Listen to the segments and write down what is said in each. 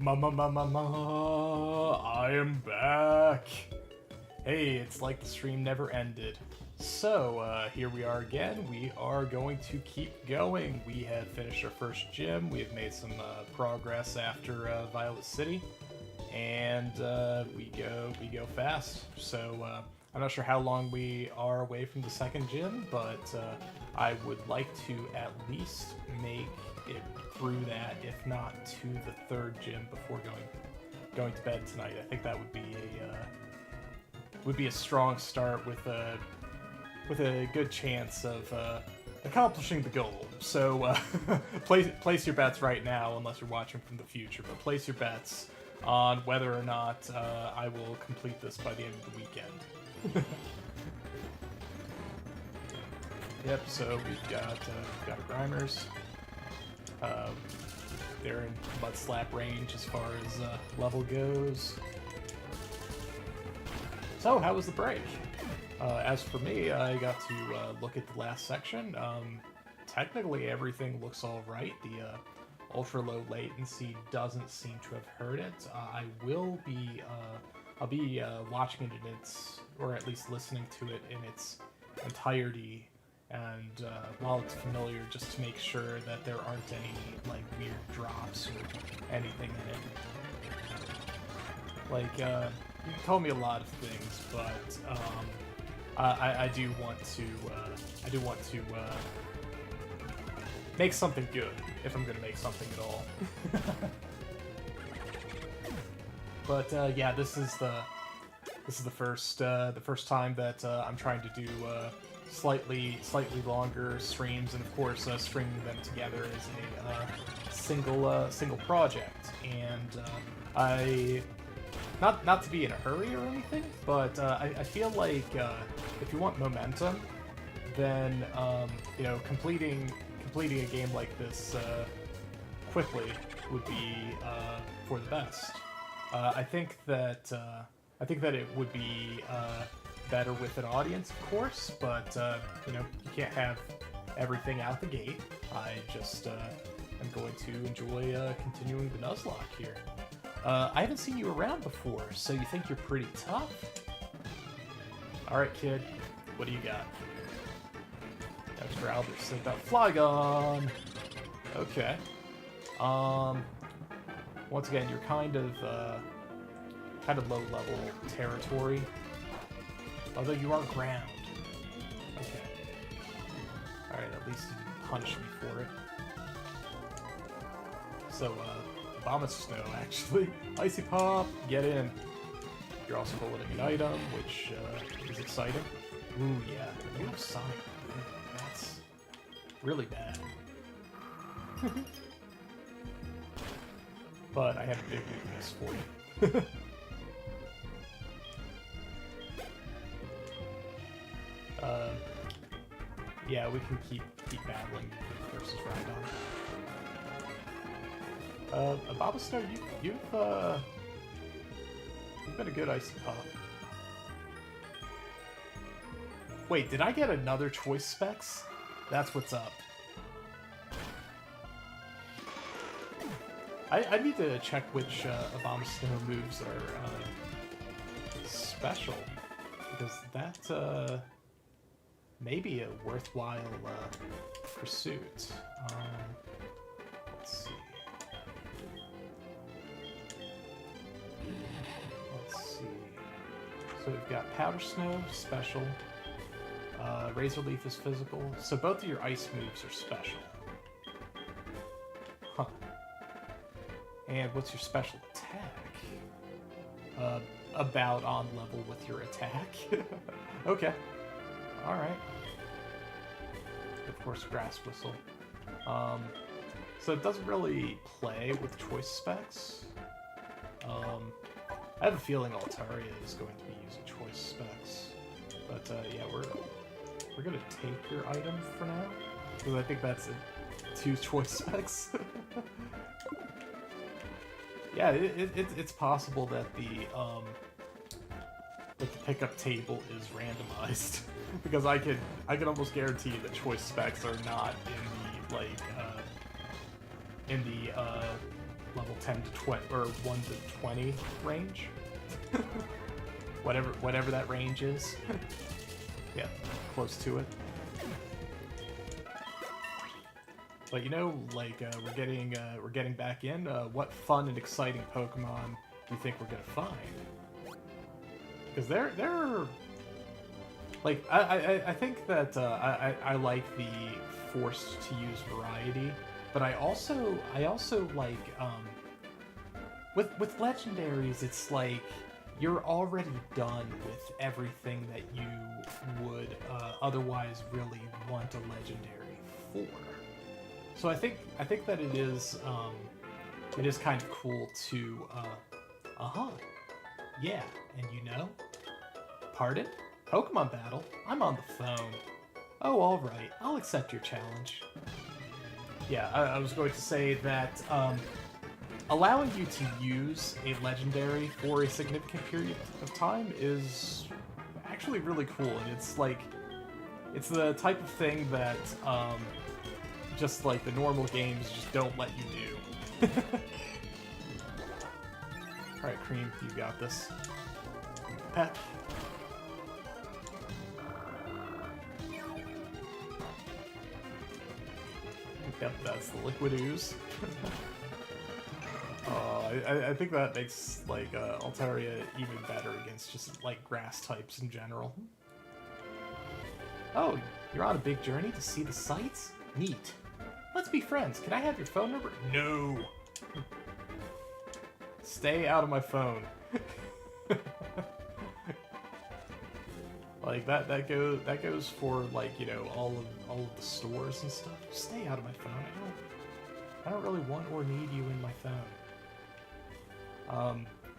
I am back. Hey, it's like the stream never ended. So, here we are again. We are going to keep going. We have finished our first gym. We have made some progress after Violet City. And we go fast. So, I'm not sure how long we are away from the second gym, but I would like to at least make it through that, if not to the third gym before going to bed tonight. I think that would be a strong start with a good chance of accomplishing the goal. So place your bets right now, unless you're watching from the future. But place your bets on whether or not I will complete this by the end of the weekend. Yep. So we've got Grimers. They're in mud slap range as far as level goes. So, how was the break? As for me, I got to look at the last section. Technically, everything looks all right. The ultra low latency doesn't seem to have hurt it. I'll be watching it in its, or at least listening to it in its entirety. And while it's familiar, just to make sure that there aren't any like weird drops or anything in it. Like you told me a lot of things, but I do want to make something good if I'm gonna make something at all. But yeah, this is the first time that I'm trying to do slightly longer streams, and of course stringing them together as a single project. And I not to be in a hurry or anything, but I feel like if you want momentum, then you know, completing a game like this quickly would be for the best. I think that it would be better with an audience, of course, but you know, you can't have everything out the gate. I just am going to enjoy continuing the Nuzlocke here. I haven't seen you around before, so you think you're pretty tough? Alright, kid, what do you got? Extra Albert sent out Flygon! Okay. Once again, you're kind of low-level territory. Although you are ground. Okay. Alright, at least you didn't punish me for it. So, Snow, actually. Icy Pop, get in. You're also holding an item, which is exciting. Ooh, yeah. You have Sonic. That's really bad. But I have a big weakness for you. Yeah, we can keep battling versus Rhydon. Snow, you've been a good Icy Pop. Wait, did I get another choice specs? That's what's up. I need to check which Snow moves are special, because that may be a worthwhile pursuit. Let's see. So we've got Powder Snow, special. Razor Leaf is physical. So both of your ice moves are special. Huh. And what's your special attack? About on level with your attack. Okay. Alright. Of course, Grass Whistle. So it doesn't really play with choice specs. I have a feeling Altaria is going to be using choice specs. But yeah, we're gonna take your item for now, because I think that's it. 2 choice specs. Yeah, it's possible that the pickup table is randomized, because I can almost guarantee that choice specs are not in the level 10 to 20 or 1 to 20 range. whatever that range is. Yeah, close to it. But you know, like we're getting back in. What fun and exciting Pokemon do you think we're gonna find? Because they're like I think that I like the forced to use variety, but I also like with legendaries, it's like you're already done with everything that you would otherwise really want a legendary for. So I think that it is kind of cool to yeah, and you know, pardon? Pokemon battle? I'm on the phone. Oh, all right, I'll accept your challenge. Yeah, I was going to say that allowing you to use a legendary for a significant period of time is actually really cool, and it's like it's the type of thing that just like the normal games just don't let you do. Alright, Cream, you got this. Peck. Yep, that's the Liquid Ooze. I think that makes like Altaria even better against just like grass types in general. Oh, you're on a big journey to see the sights? Neat. Let's be friends. Can I have your phone number? No. Stay out of my phone. Like that goes for like, you know, all of the stores and stuff. Stay out of my phone. I don't really want or need you in my phone.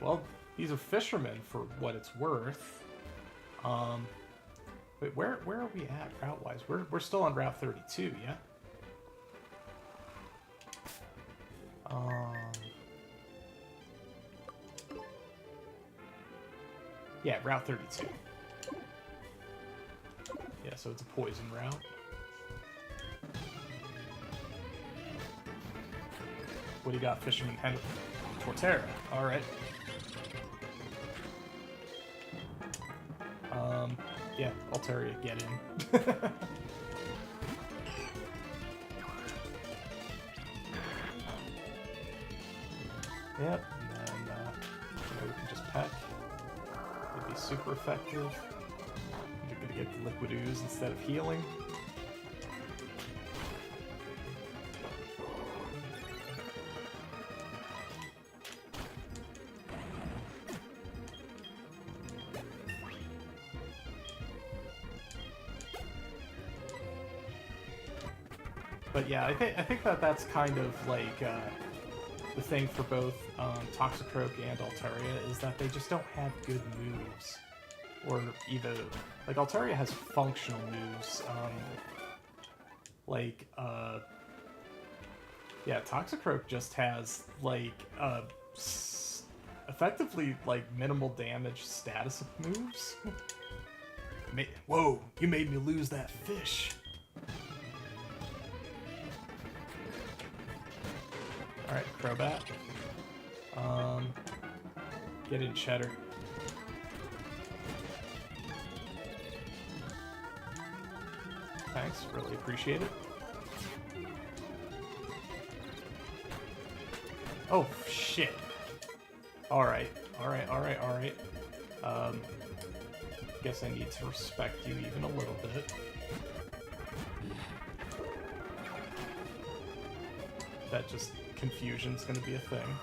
Well, these are fishermen for what it's worth. Wait, where are we at route-wise? We're still on Route 32, yeah? Yeah, Route 32. Yeah, so it's a poison route. What do you got, Fisherman Hen? Torterra. Alright. Yeah, Altaria, get in. Yep, and then you know, we can just peck. It'd be super effective. You're gonna get the Liquid Ooze instead of healing. But yeah, I think that's kind of like the thing for both Toxicroak and Altaria is that they just don't have good moves, or even like Altaria has functional moves. Yeah, Toxicroak just has like effectively like minimal damage status moves. Whoa, you made me lose that fish. Alright, Crobat. Get in, Cheddar. Thanks, really appreciate it. Oh, shit. Alright. Guess I need to respect you even a little bit. That just... confusion's gonna be a thing.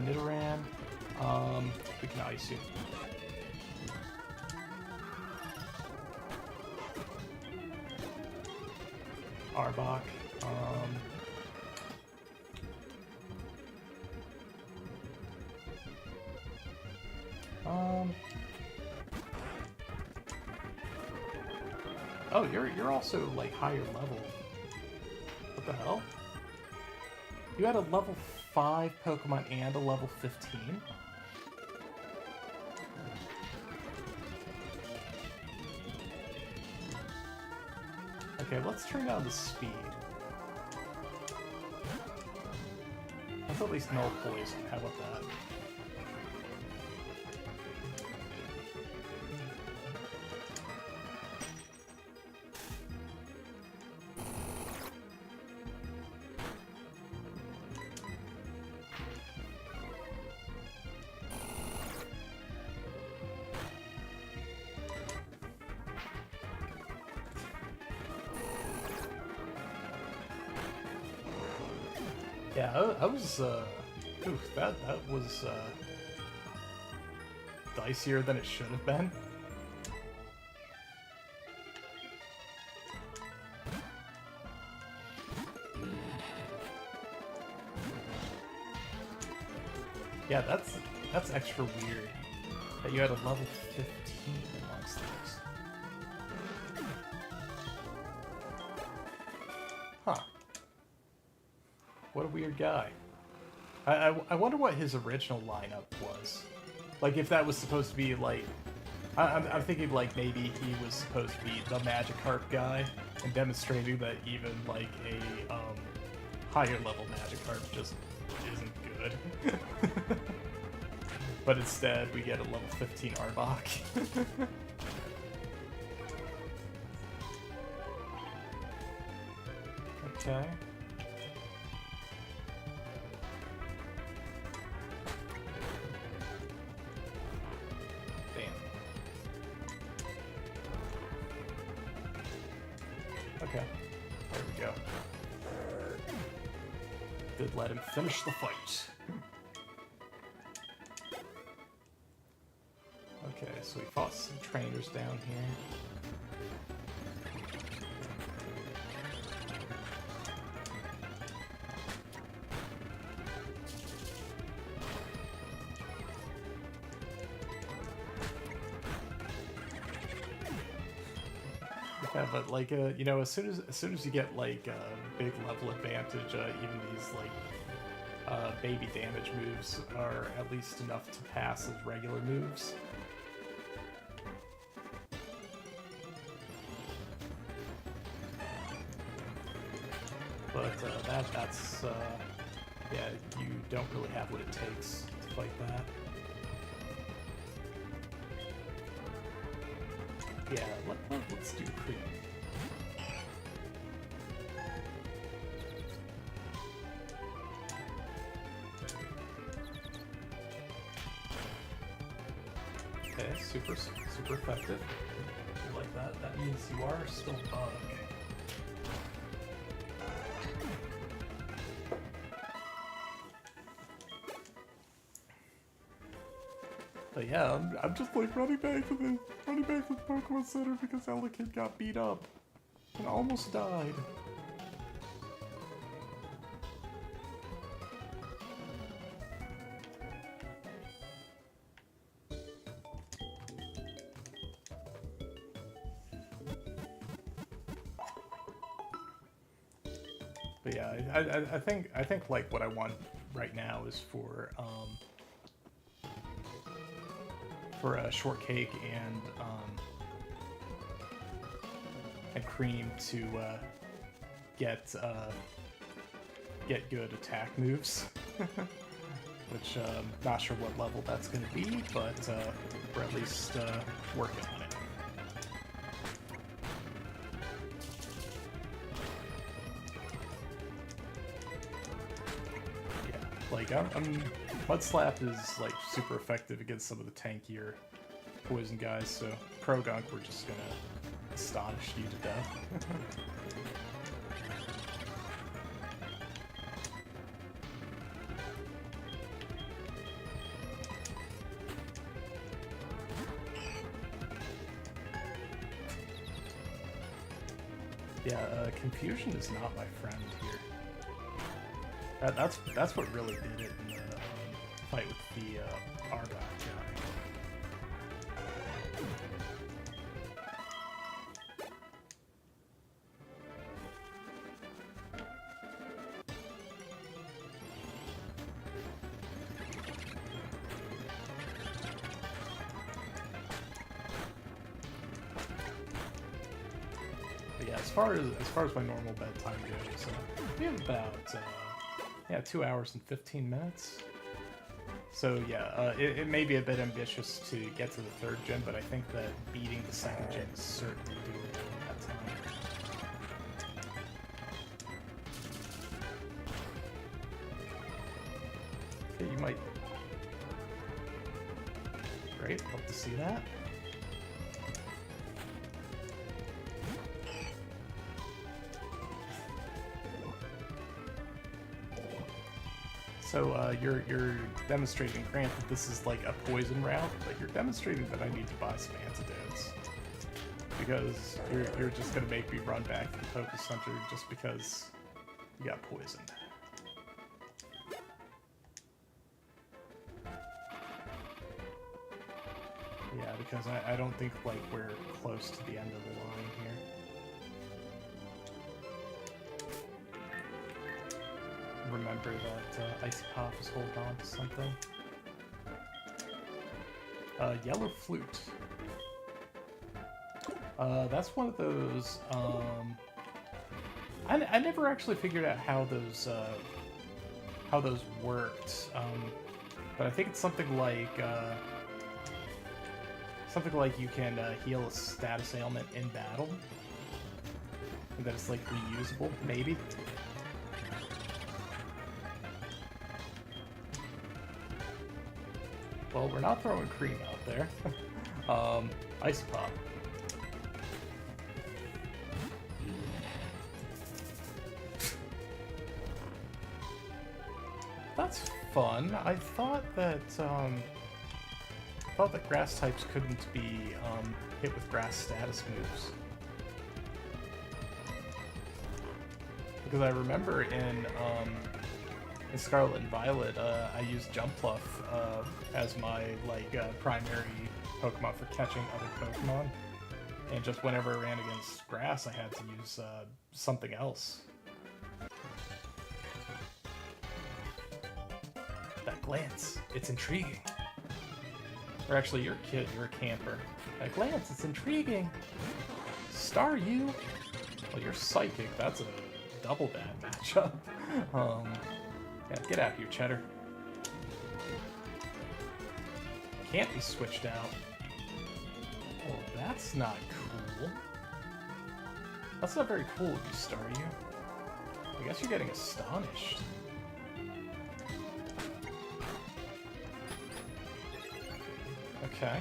Nidoran, we can ice you. Arbok, oh, you're also like higher level. What the hell? You had a level 5 Pokemon and a level 15? Okay, let's turn down the speed. Let's at least null poison. How about that? Yeah, I was, oof, that was, dicier than it should have been. Yeah, that's extra weird that you had a level 15 amongst those. Huh. What a weird guy. I wonder what his original lineup was. Like, if that was supposed to be, like... I'm thinking, like, maybe he was supposed to be the Magikarp guy, and demonstrating that even, like, a, higher level Magikarp just isn't good. But instead, we get a level 15 Arbok. Okay. Okay, there we go. Did let him finish the fight. Okay, so we fought some trainers down here. Yeah, but like you know, as soon as you get like a big level advantage, even these like baby damage moves are at least enough to pass as regular moves. But that's yeah, you don't really have what it takes to fight that. Yeah, let's do cream. Okay, super effective. You like that? That means you are still bug. But yeah, I'm just like running back to the Pokemon Center because Elekid got beat up and almost died. But yeah, I think like what I want right now is for a shortcake and cream to get good attack moves, which not sure what level that's going to be, but we're at least working on it. Yeah, like Mud Slap is like super effective against some of the tankier poison guys, so Krogunk, we're just gonna astonish you to death. Yeah, confusion is not my friend here. That's what really did it in the fight with the Arbok guy. as far as my normal bedtime goes, we have about 2 hours and 15 minutes. So yeah, it may be a bit ambitious to get to the 3rd gen, but I think that beating the 2nd gen is certainly doable in that time. Okay, you might. Great, hope to see that. So you're demonstrating, granted this is like a poison route, but you're demonstrating that I need to buy some antidotes. Because you're just gonna make me run back to the Focus Center just because you got poisoned. Yeah, because I don't think like we're close to the end of the line here. Remember that Icy Pop is holding on to something. Yellow Flute. That's one of those. I never actually figured out how those worked. But I think it's something like you can heal a status ailment in battle, and that it's like reusable, maybe. Well, we're not throwing cream out there. Ice Pop. That's fun. I thought that grass types couldn't be hit with grass status moves. Because I remember in Scarlet and Violet, I used Jump Pluff as my primary Pokemon for catching other Pokemon, and just whenever I ran against grass, I had to use something else. That glance, it's intriguing. Or actually, you're a kid, you're a camper. That glance, it's intriguing. Staryu? Well, you're Psychic, that's a double bad matchup. Yeah, get out here, Cheddar. Can't be switched out. Oh, that's not cool. That's not very cool of you, Staryu. I guess you're getting astonished. Okay.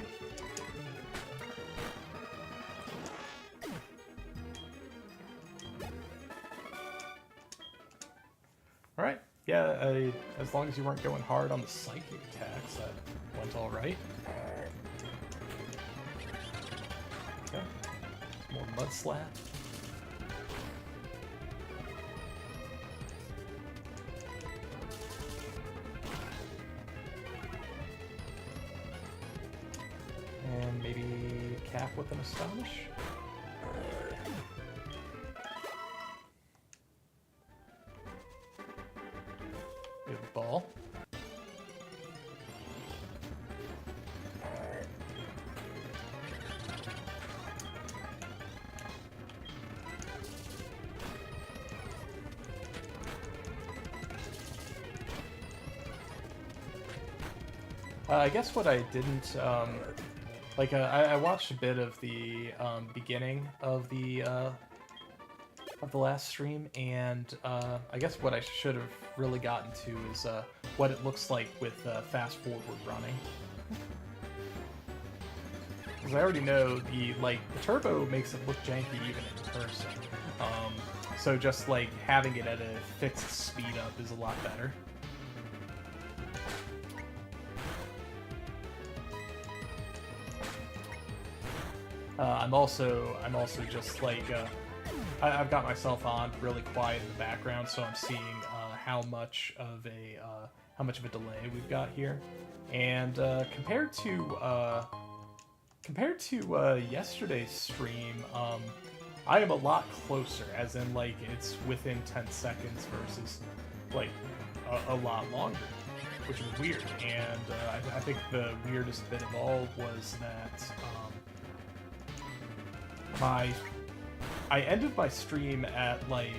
Alright. Yeah, as long as you weren't going hard on the psychic attacks, that went alright. Okay. Some more Mud Slap. And maybe cap with an Astonish. Good ball. I guess what I didn't I watched a bit of the beginning of the last stream, and I guess what I should have really gotten to is what it looks like with fast forward running. Because I already know the turbo makes it look janky even in person. So just having it at a fixed speed up is a lot better. I'm also just I've got myself on really quiet in the background, so I'm seeing how much of a delay we've got here, and compared to yesterday's stream, I am a lot closer, as in it's within 10 seconds versus a lot longer, which is weird. And I think the weirdest bit of all was that my I ended my stream at like,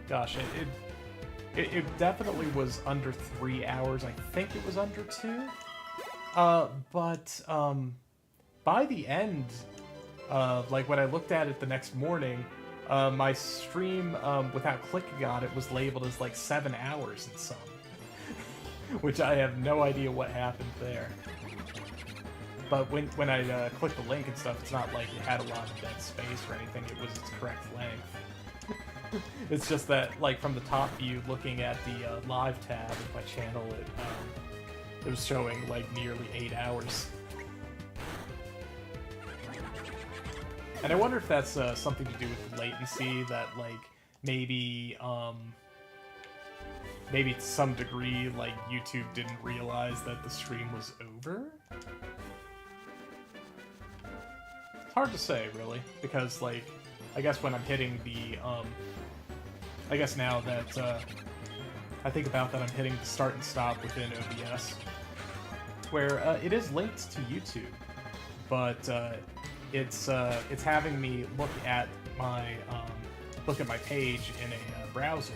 gosh, it definitely was under 3 hours. I think it was under 2. But by the end, like when I looked at it the next morning, my stream, without clicking on it, was labeled as like 7 hours and some. Which I have no idea what happened there. But when I clicked the link and stuff, it's not like it had a lot of dead space or anything. It was its correct length. It's just that, like, from the top view, looking at the live tab of my channel, it was showing, like, nearly 8 hours. And I wonder if that's something to do with latency, that, like, maybe to some degree, like, YouTube didn't realize that the stream was over? It's hard to say, really, because, like, I guess when I'm hitting the, I guess now that, I think about that, I'm hitting the start and stop within OBS, where, it is linked to YouTube, but, it's having me look at my page in a browser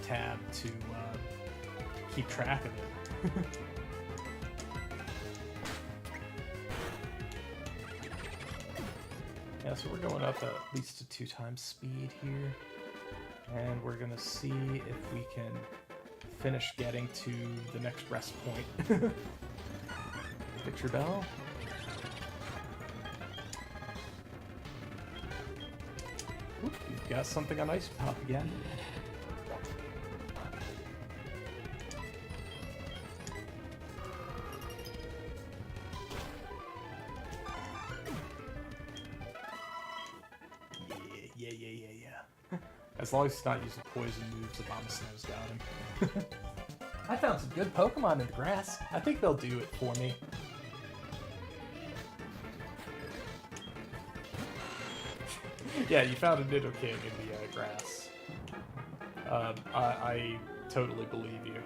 tab to, keep track of it. Yeah, so we're going up at least to 2 times speed here. And we're gonna see if we can finish getting to the next rest point. Picture bell. Oop, you've got something on Ice Pop again. Yeah. As long as he's not using poison moves, Abomasnow's got him. I found some good Pokemon in the grass. I think they'll do it for me. Yeah, you found a Nidoking in the grass. I totally believe you.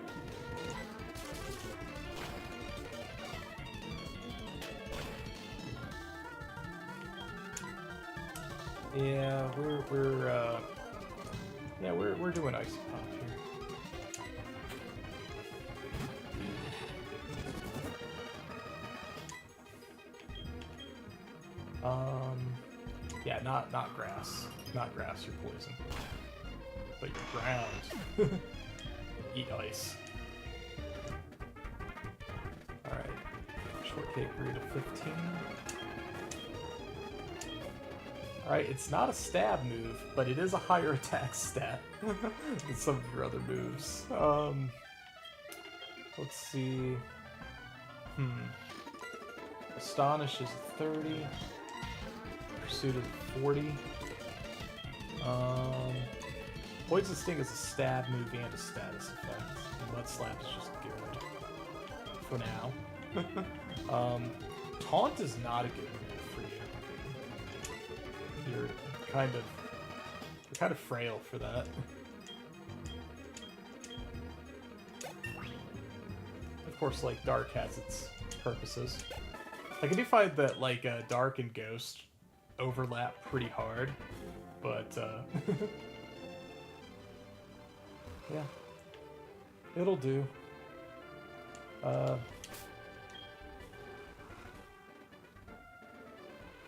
Yeah, we're doing Ice Pop here. Yeah, not grass. Not grass, you're poison. But you're ground. Eat ice. Alright. Shortcake Root of 15. Alright, it's not a stab move, but it is a higher attack stat than some of your other moves. Let's see. Astonish is a 30. Pursuit is a 40. Poison Sting is a stab move and a status effect. And Mud Slap is just good. For now. Taunt is not a good move for you. You're kind of frail for that. Of course, like, Dark has its purposes. Like, I do find that, like, Dark and Ghost overlap pretty hard, but, yeah. It'll do. I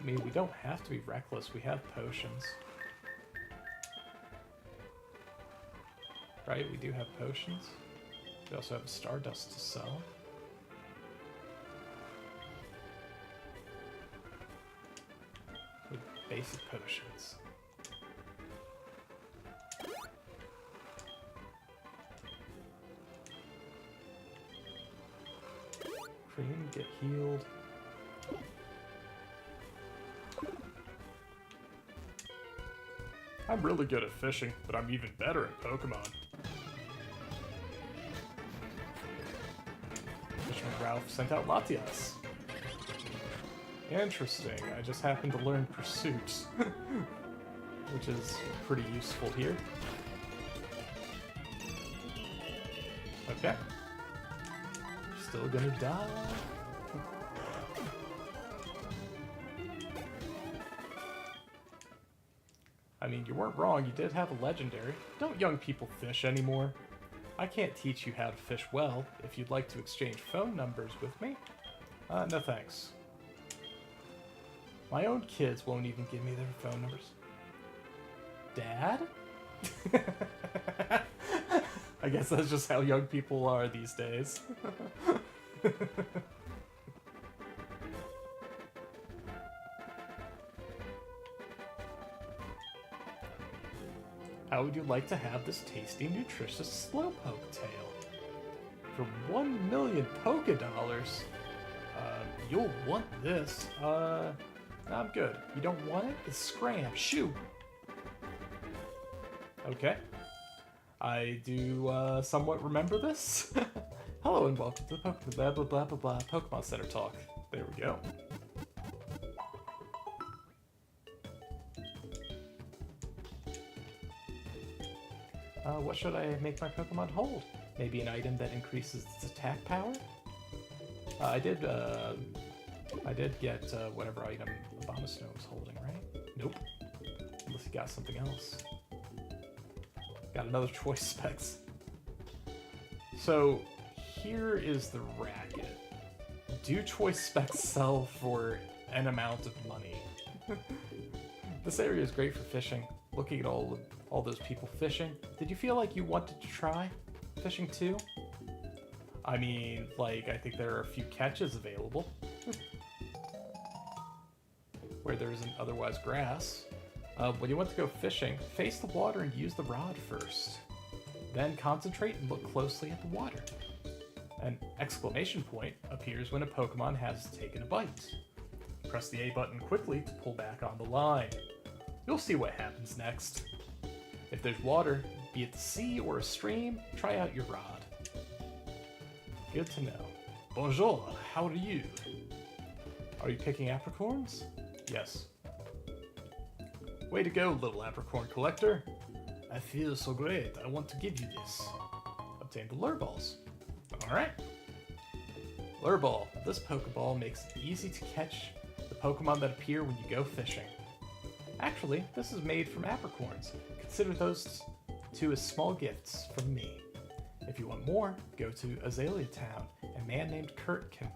mean, we don't have to be reckless. We have potions. Right? We do have potions. We also have Stardust to sell. With basic potions. Cream, get healed. I'm really good at fishing, but I'm even better at Pokemon. Fisherman Ralph sent out Latias. Interesting, I just happened to learn Pursuit, which is pretty useful here. Okay. Still gonna die. I mean, you weren't wrong, you did have a legendary. Don't young people fish anymore? I can't teach you how to fish well. If you'd like to exchange phone numbers with me. No thanks. My own kids won't even give me their phone numbers. Dad? I guess that's just how young people are these days. How would you like to have this tasty, nutritious slowpoke tail? For 1 million polka dollars? You'll want this. I'm good. You don't want it? It's scram. Shoo! Okay. I do, somewhat remember this. Hello and welcome to the blah blah blah blah blah Pokemon Center talk. There we go. What should I make my Pokemon hold? Maybe an item that increases its attack power? I did get whatever item Abomasnow was holding, right? Nope. Unless he got something else. Got another choice specs. So, here is the racket. Do choice specs sell for an amount of money? This area is great for fishing. Looking at all those people fishing, did you feel like you wanted to try fishing too? I mean, like, I think there are a few catches available. Where there isn't otherwise grass. When you want to go fishing, face the water and use the rod first. Then concentrate and look closely at the water. An exclamation point appears when a Pokemon has taken a bite. Press the A button quickly to pull back on the line. You'll see what happens next. If there's water, be it the sea or a stream, try out your rod. Good to know. Bonjour, how are you? Are you picking apricorns? Yes. Way to go, little apricorn collector. I feel so great, I want to give you this. Obtain the lure balls. Alright. Lure ball. This Pokeball makes it easy to catch the Pokemon that appear when you go fishing. Actually, this is made from apricorns. Consider those two as small gifts from me. If you want more, go to Azalea Town. A man named Kurt can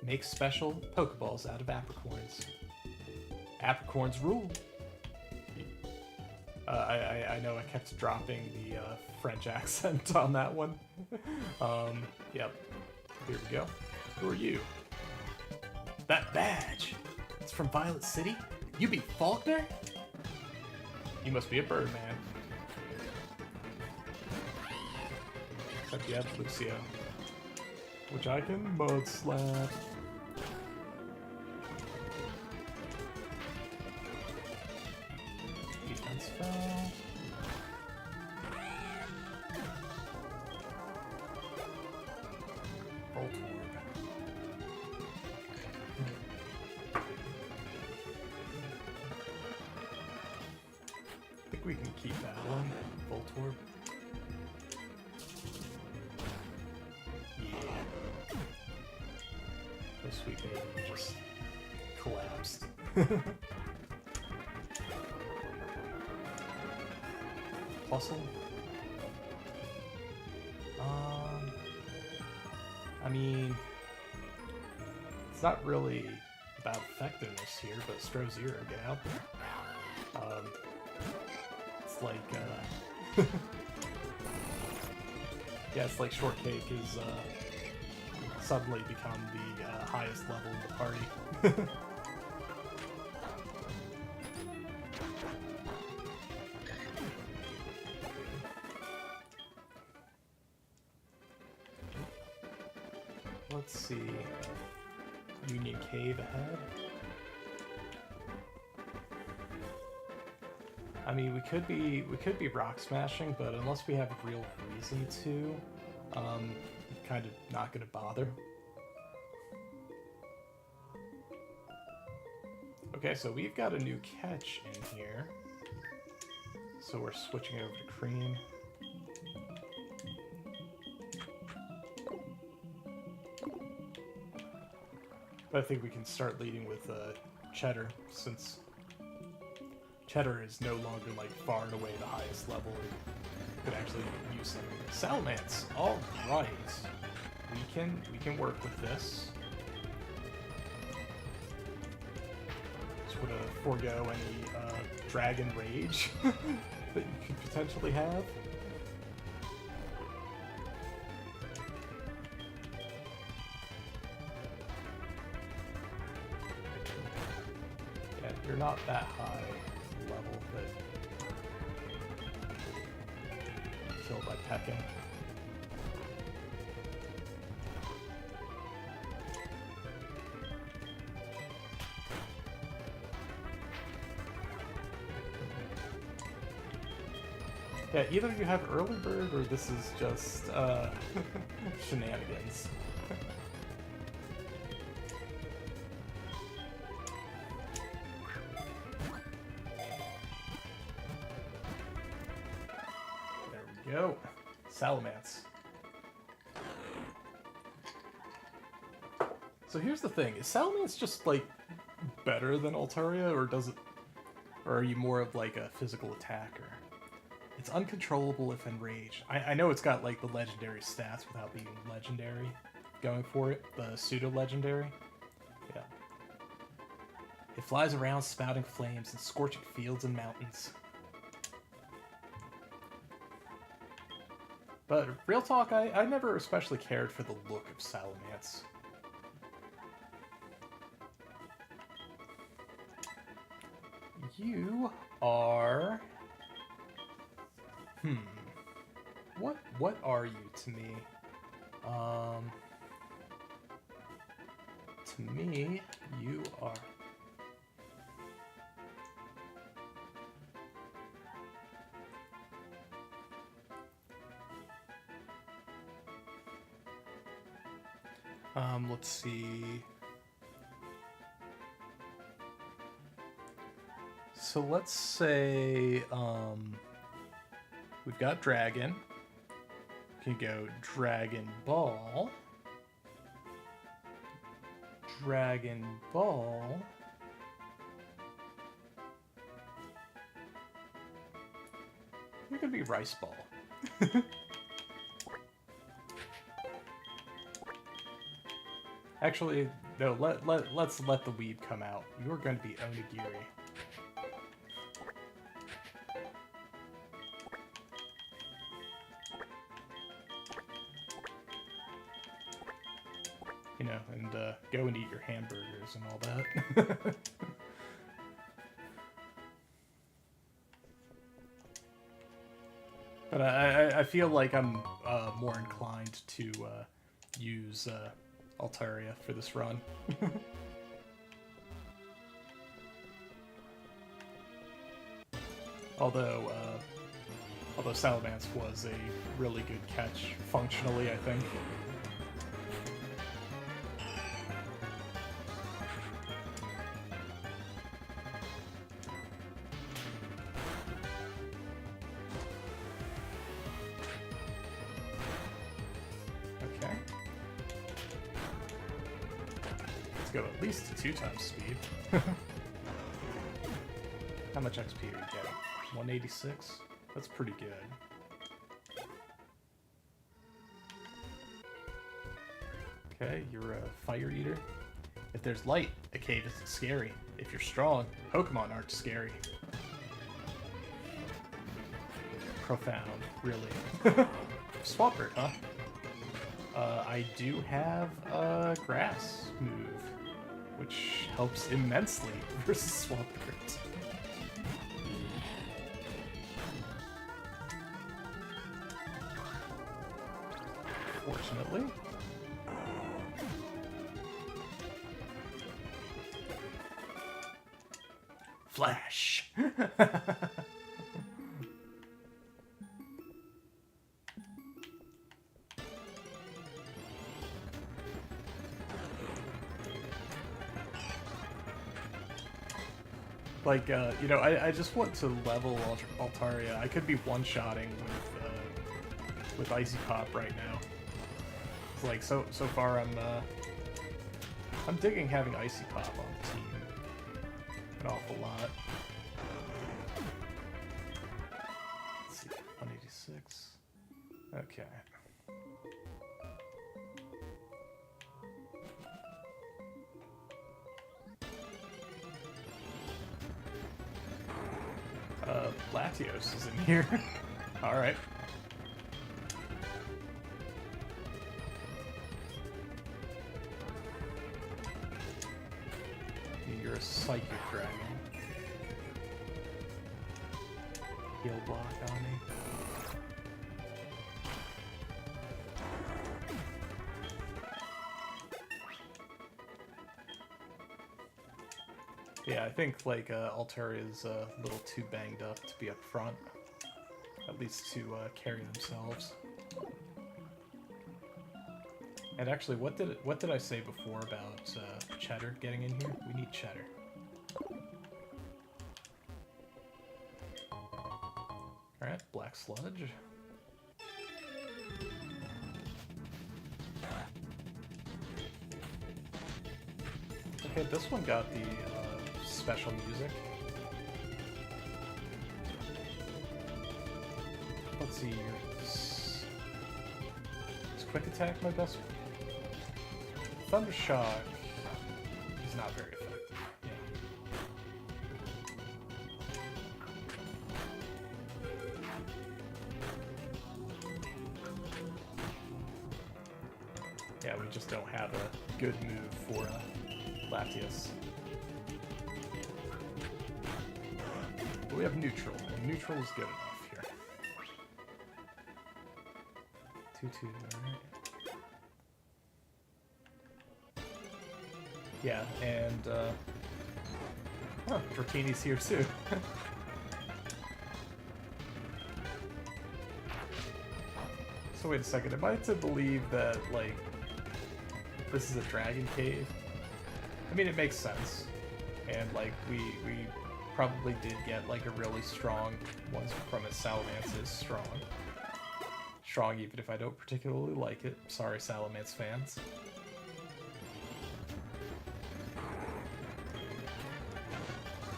make special Pokeballs out of apricorns. Apricorns rule. I know I kept dropping the French accent on that one. Yep. Here we go. Who are you? That badge! It's from Violet City? You beat Faulkner? You must be a bird man. Except you have Lucio. Which I can mud slap. Defense fell. Volt Orb. I think we can keep that one. Volt Orb. Yeah. This week they just collapsed. Puzzle? I mean, it's not really about effectiveness here, but Strozero, get out there. It's like, yeah, it's like Shortcake is, suddenly become the, highest level in the party. Let's see. Union Cave ahead. I mean, we could be rock smashing, but unless we have a real reason to, kind of not gonna bother. Okay, so we've got a new catch in here. So we're switching over to Cream. But I think we can start leading with Cheddar, since Cheddar is no longer like far and away the highest level. It could actually use some Salamence. All right, we can work with this. Just want to forego any dragon rage that you could potentially have. Yeah, you're not that high level, but kill by pecking. Yeah, either you have early bird or this is just shenanigans. There we go. Salamence. So here's the thing, is Salamence just like better than Altaria, or does it, or are you more of like a physical attacker? It's uncontrollable if enraged. I know it's got like the legendary stats without being legendary going for it, the pseudo-legendary. Yeah. It flies around spouting flames and scorching fields and mountains. But real talk, I never especially cared for the look of Salamence. You are... What are you to me? To me, you are... let's see... So let's say, we've got Dragon. Can go Dragon Ball. Dragon Ball. You're gonna be Rice Ball. Actually, no, let's let the weeb come out. You're gonna be Onigiri. You know, and go and eat your hamburgers and all that. But I feel like I'm more inclined to use Altaria for this run. Although Salamence was a really good catch functionally, I think. Go at least to 2 times speed. How much XP are you getting? 186? That's pretty good. Okay, you're a fire eater. If there's light, a cave isn't scary. If you're strong, Pokemon aren't scary. Profound, really. Swampert, huh? I do have a grass move, which helps immensely versus Swampert. Fortunately. Flash! Like, you know, I just want to level Altaria. I could be one-shotting with Icy Pop right now. It's like, so far I'm digging having Icy Pop on the team an awful lot. Okay. Latios is in here. Alright. You're a psychic dragon. Heal block on me. Yeah, I think like Altaria's a little too banged up to be up front, at least to carry themselves. And actually, what did I say before about Cheddar getting in here? We need Cheddar. All right, Black Sludge. Okay, this one got the special music. Let's see here. Is Quick Attack my best? Thunder Shock is not very effective. Yeah, we just don't have a good move for Latios. But we have neutral, and neutral is good enough here. 2-2, alright. Yeah, and Dratini's here too. So wait a second, am I to believe that, like, this is a dragon cave? I mean, it makes sense. And, like, we probably did get, like, a really strong one from a Salamence is strong. Strong even if I don't particularly like it. Sorry, Salamence fans.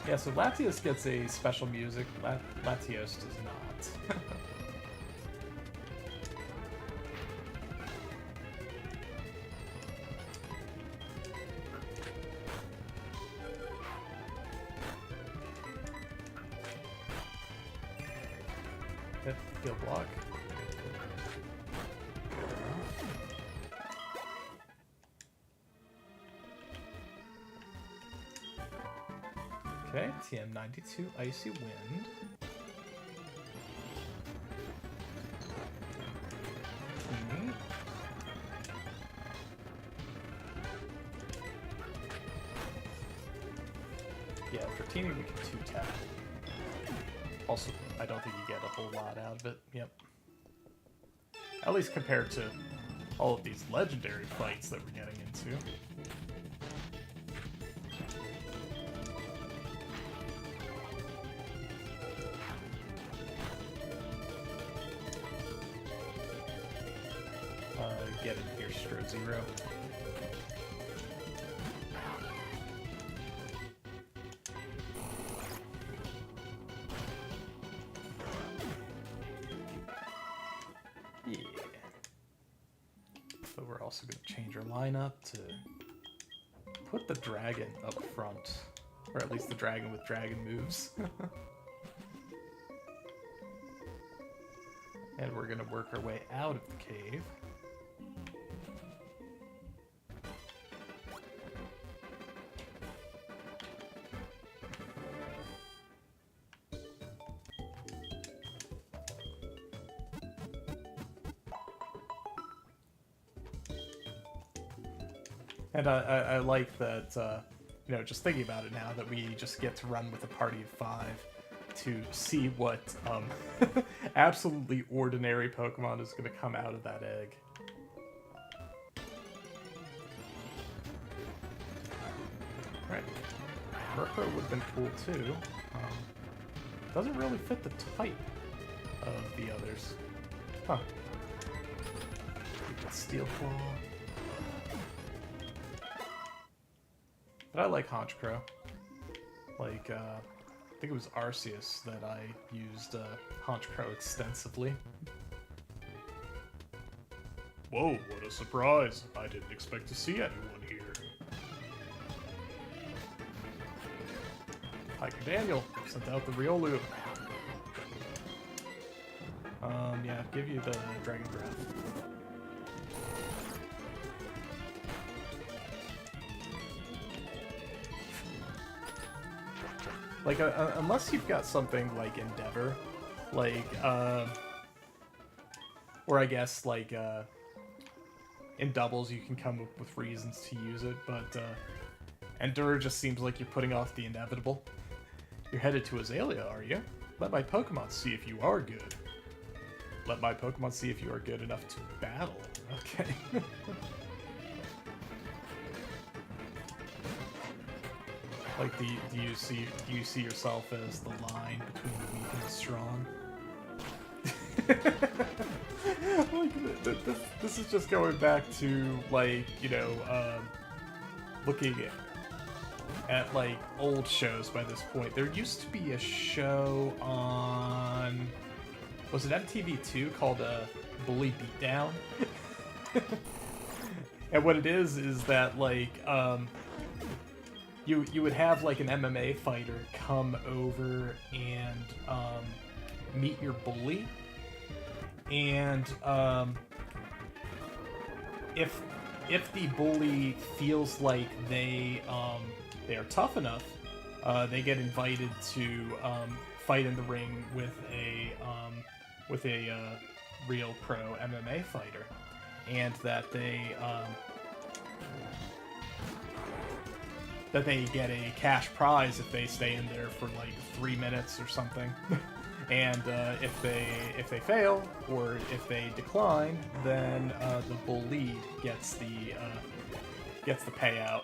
Yeah, so Latios gets a special music. Latios does not. Hit, heal block. Okay, TM92, Icy Wind. Yeah, for Teeny we can 2-tap. Also, I don't think you get a whole lot out of it. Yep. At least compared to all of these legendary fights that we're getting into. Get in here, Stro Zero. Yeah. But we're also going to change our lineup to put the dragon up front. Or at least the dragon with dragon moves. And we're going to work our way out of the cave. And I like that, you know, just thinking about it now, that we just get to run with a party of 5 to see what absolutely ordinary Pokemon is going to come out of that egg. Right. Murkrow would have been cool too. Doesn't really fit the type of the others. Huh. Steel Claw. But I like Honchkrow. Like, I think it was Arceus that I used Honchkrow extensively. Whoa, what a surprise. I didn't expect to see anyone here. Hiker Daniel, sent out the real loot. Yeah, give you the Dragon Breath. Like, unless you've got something like Endeavor, like, or I guess, like, in doubles you can come up with reasons to use it, but, Endure just seems like you're putting off the inevitable. You're headed to Azalea, are you? Let my Pokemon see if you are good. Let my Pokemon see if you are good enough to battle. Okay. Like, do you see yourself as the line between the weak and the strong? Like, this is just going back to, like, you know, looking at like old shows by this point. There used to be a show on, was it MTV2, called Bully Beatdown? And what it is that like you would have like an MMA fighter come over and meet your bully, and if the bully feels like they are tough enough, they get invited to fight in the ring with a real pro MMA fighter, and that they get a cash prize if they stay in there for like 3 minutes or something. And if they fail, or if they decline, then the bully gets the payout.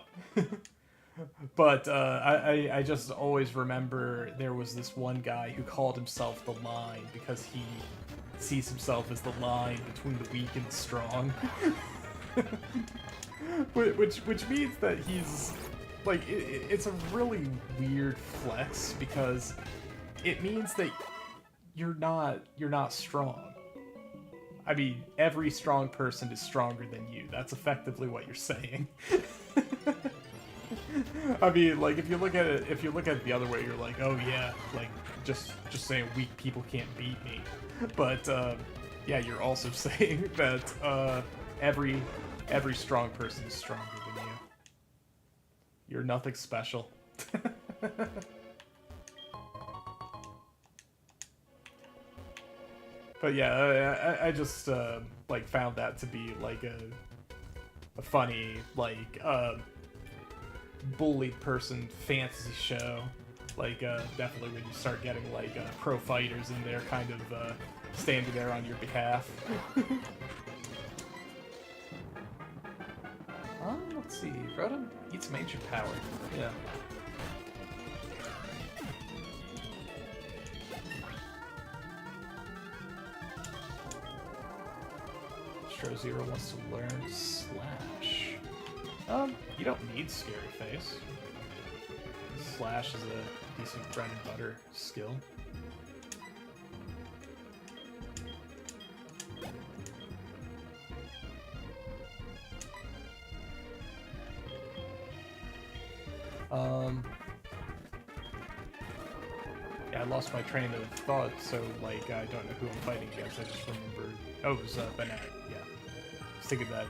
But I just always remember there was this one guy who called himself the Line because he sees himself as the line between the weak and the strong. which means that he's like, it's a really weird flex, because it means that you're not strong. I mean, every strong person is stronger than you. That's effectively what you're saying. I mean, like, if you look at it the other way, you're like, oh yeah, like, just saying weak people can't beat me. But yeah, you're also saying that every strong person is stronger than you. You're nothing special. But yeah, I just like found that to be like a funny, like, bullied person fantasy show. Like, definitely when you start getting like pro fighters in there kind of standing there on your behalf. Let's see. Rodham eats some ancient power. Yeah. Zero wants to learn Slash. You don't need Scary Face. Slash is a decent bread and butter skill. Yeah, I lost my train of thought, so, like, I don't know who I'm fighting against. I just remembered. Oh, it was Banana, yeah. I was thinking that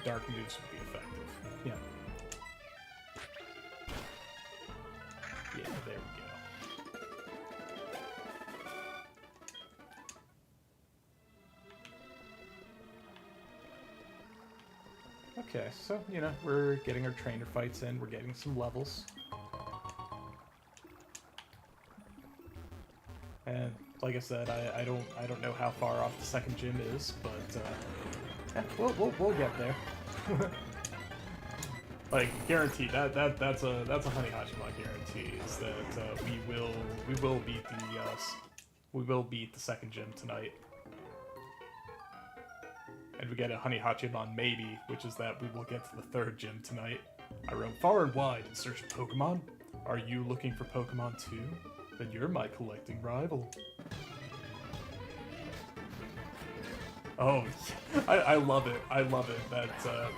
dark moves would be effective. Yeah. Yeah, there we go. Okay, so, you know, we're getting our trainer fights in, we're getting some levels. And like I said, I don't know how far off the second gym is, but yeah, we'll get there. Like, guaranteed, that's a Honey Hachimon guarantee, is that we will beat the second gym tonight. And we get a Honey Hachimon maybe, which is that we will get to the third gym tonight. I roam far and wide in search of Pokemon. Are you looking for Pokemon too? Then you're my collecting rival. Oh, I love it. I love it. That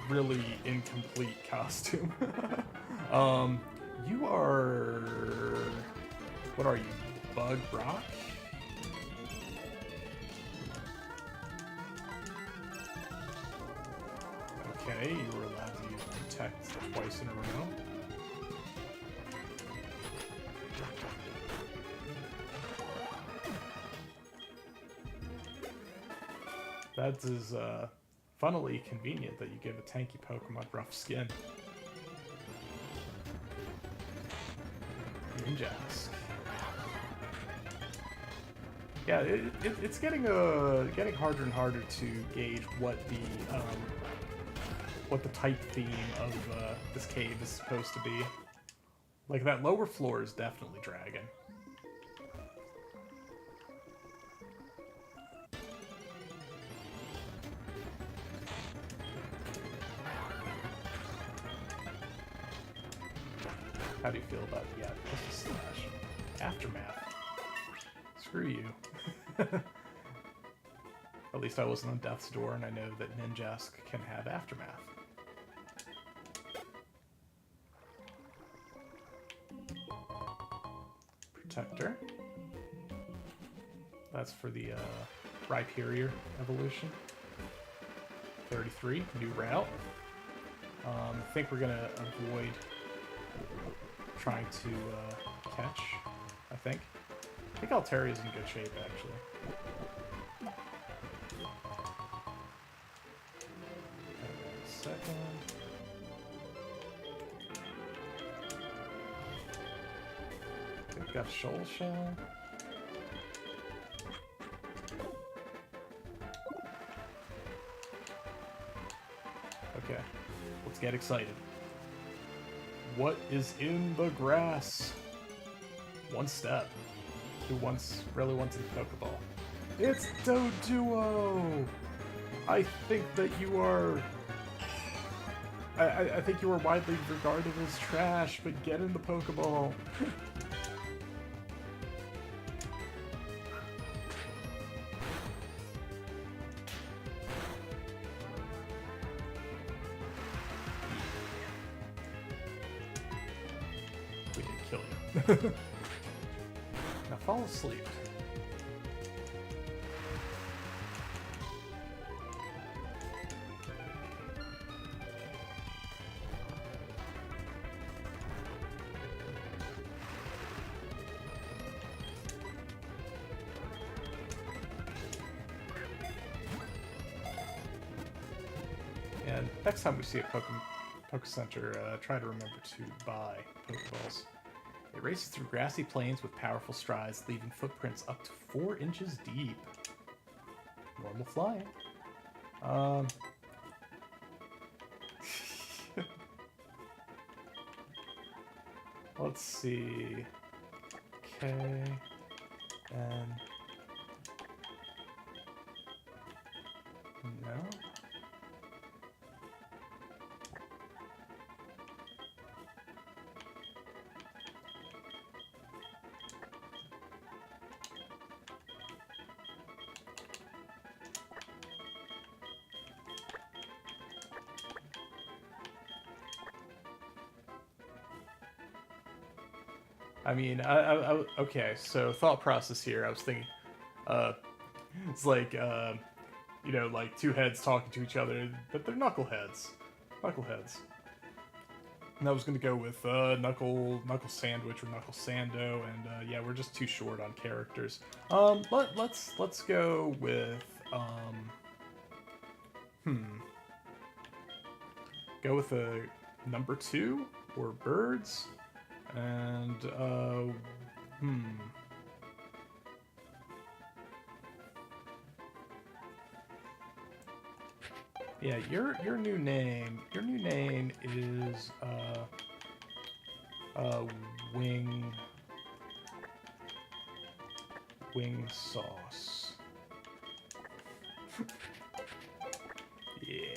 really incomplete costume. You are... What are you? Bug Rock? Okay, you were allowed to use Protect twice in a row. That is, funnily convenient that you give a tanky Pokemon rough skin. Ninjask. Yeah, it's getting getting harder and harder to gauge what the type theme of this cave is supposed to be. Like, that lower floor is definitely dragon. How do you feel about Pistol Slash? Aftermath. Screw you. At least I wasn't on Death's Door, and I know that Ninjask can have Aftermath. Protector. That's for the Rhyperior evolution. 33, new route. I think we're gonna avoid trying to catch, I think. I think Altaria's in good shape, actually. Second. We've got Shoal Shell. Okay, let's get excited. What is in the grass? One step. Who really wants a Pokeball? It's Doduo! I think that you are... I think you are widely regarded as trash, but get in the Pokeball. We didn't kill you. Now fall asleep. And next time we see a Poke Center, try to remember to buy Pokeballs. It races through grassy plains with powerful strides, leaving footprints up to 4 inches deep. Normal flying. Let's see. K, N. No. I mean, okay, so thought process here, I was thinking, it's like, you know, like 2 heads talking to each other, but they're knuckleheads. Knuckleheads. And I was gonna go with, Knuckle Sandwich or Knuckle Sando, and, yeah, we're just too short on characters. Let's go with, go with a number 2, or Birds. And, yeah, your new name is, Wing Sauce. Yeah.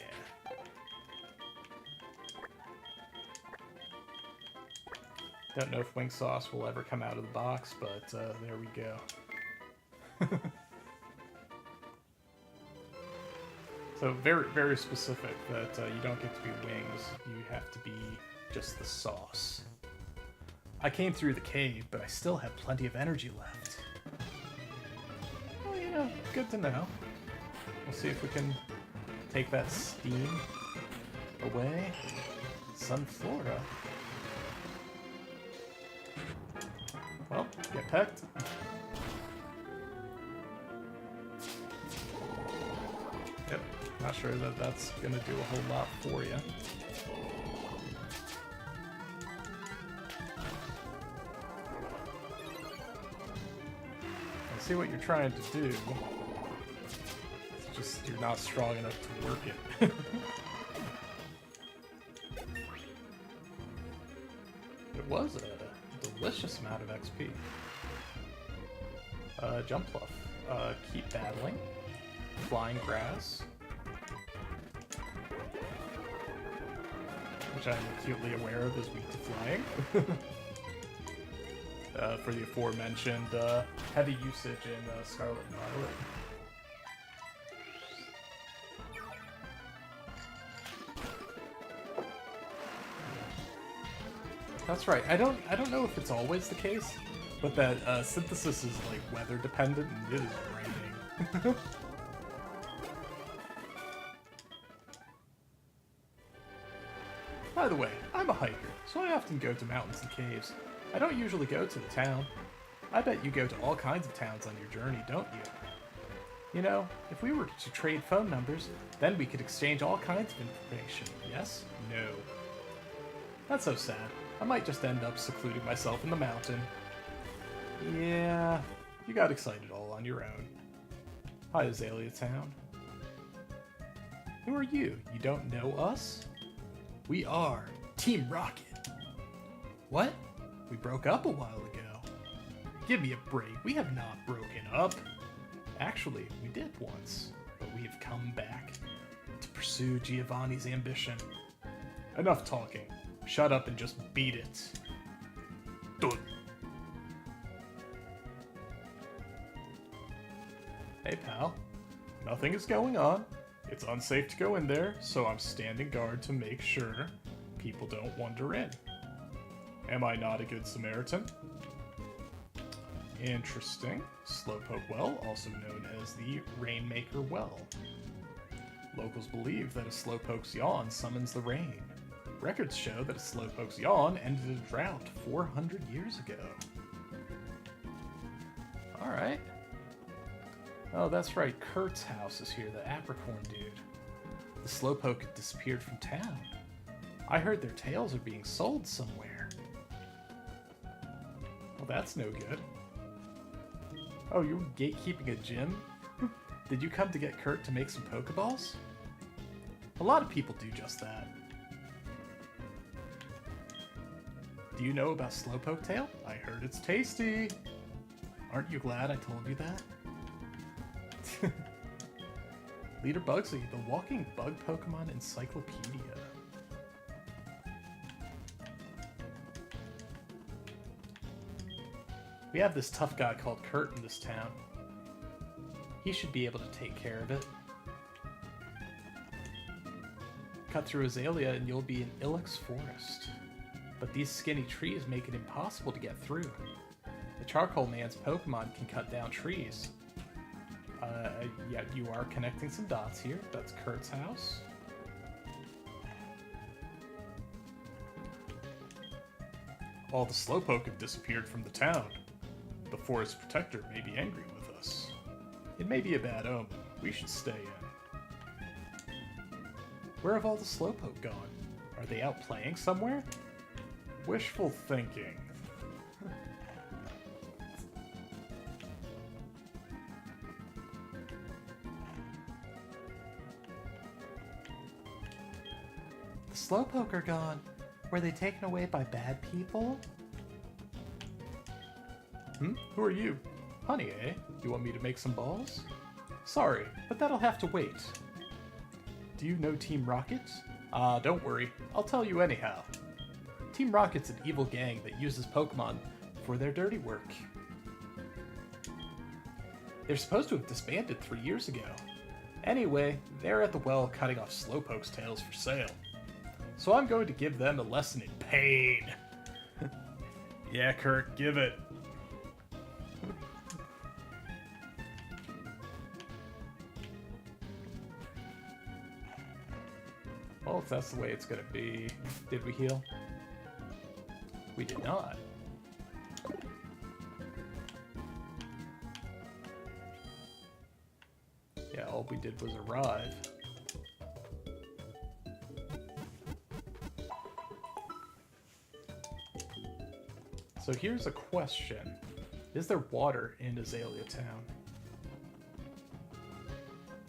Don't know if Wing Sauce will ever come out of the box, but there we go. So very specific that you don't get to be wings. You have to be just the sauce. I came through the cave, but I still have plenty of energy left. Well, you know, good to know. We'll see if we can take that steam away. Sunflora. Well, get pecked. Yep, not sure that that's gonna do a whole lot for you. I see what you're trying to do. It's just you're not strong enough to work it. It was a delicious amount of XP. Jump Fluff. Keep battling. Flying Grass. Which I'm acutely aware of is weak to flying. For the aforementioned heavy usage in Scarlet and Violet. That's right. I don't know if it's always the case, but that synthesis is like weather dependent and it is raining. By the way, I'm a hiker, so I often go to mountains and caves. I don't usually go to the town. I bet you go to all kinds of towns on your journey, don't you? You know, if we were to trade phone numbers, then we could exchange all kinds of information. Yes? No. That's so sad. I might just end up secluding myself in the mountain. Yeah, you got excited all on your own. Hi, Azalea Town. Who are you? You don't know us? We are Team Rocket. What? We broke up a while ago. Give me a break. We have not broken up. Actually, we did once, but we have come back to pursue Giovanni's ambition. Enough talking. Shut up and just beat it. Done. Hey, pal. Nothing is going on. It's unsafe to go in there, so I'm standing guard to make sure people don't wander in. Am I not a good Samaritan? Interesting. Slowpoke Well, also known as the Rainmaker Well. Locals believe that a slowpoke's yawn summons the rain. Records show that a slowpoke's yawn ended a drought 400 years ago. Alright. Oh, that's right. Kurt's house is here, the Apricorn dude. The slowpoke had disappeared from town. I heard their tails are being sold somewhere. Well, that's no good. Oh, you were gatekeeping a gym? Did you come to get Kurt to make some Pokeballs? A lot of people do just that. Do you know about Slowpoke Tail? I heard it's tasty. Aren't you glad I told you that? Leader Bugsy, the walking bug Pokemon encyclopedia. We have this tough guy called Kurt in this town. He should be able to take care of it. Cut through Azalea and you'll be in Ilex Forest. But these skinny trees make it impossible to get through. The Charcoal Man's Pokemon can cut down trees. Yeah, you are connecting some dots here. That's Kurt's house. All the Slowpoke have disappeared from the town. The Forest Protector may be angry with us. It may be a bad omen. We should stay in. Where have all the Slowpoke gone? Are they out playing somewhere? Wishful thinking. The Slowpoke are gone. Were they taken away by bad people? Who are you? Honey, eh? You want me to make some balls? Sorry, but that'll have to wait. Do you know Team Rocket? Don't worry. I'll tell you anyhow. Team Rocket's an evil gang that uses Pokemon for their dirty work. They're supposed to have disbanded 3 years ago. Anyway, they're at the well cutting off Slowpoke's tails for sale. So I'm going to give them a lesson in pain. Yeah, Kurt, give it. Well, if that's the way it's gonna be, did we heal? We did not. Yeah, all we did was arrive. So here's a question. Is there water in Azalea Town?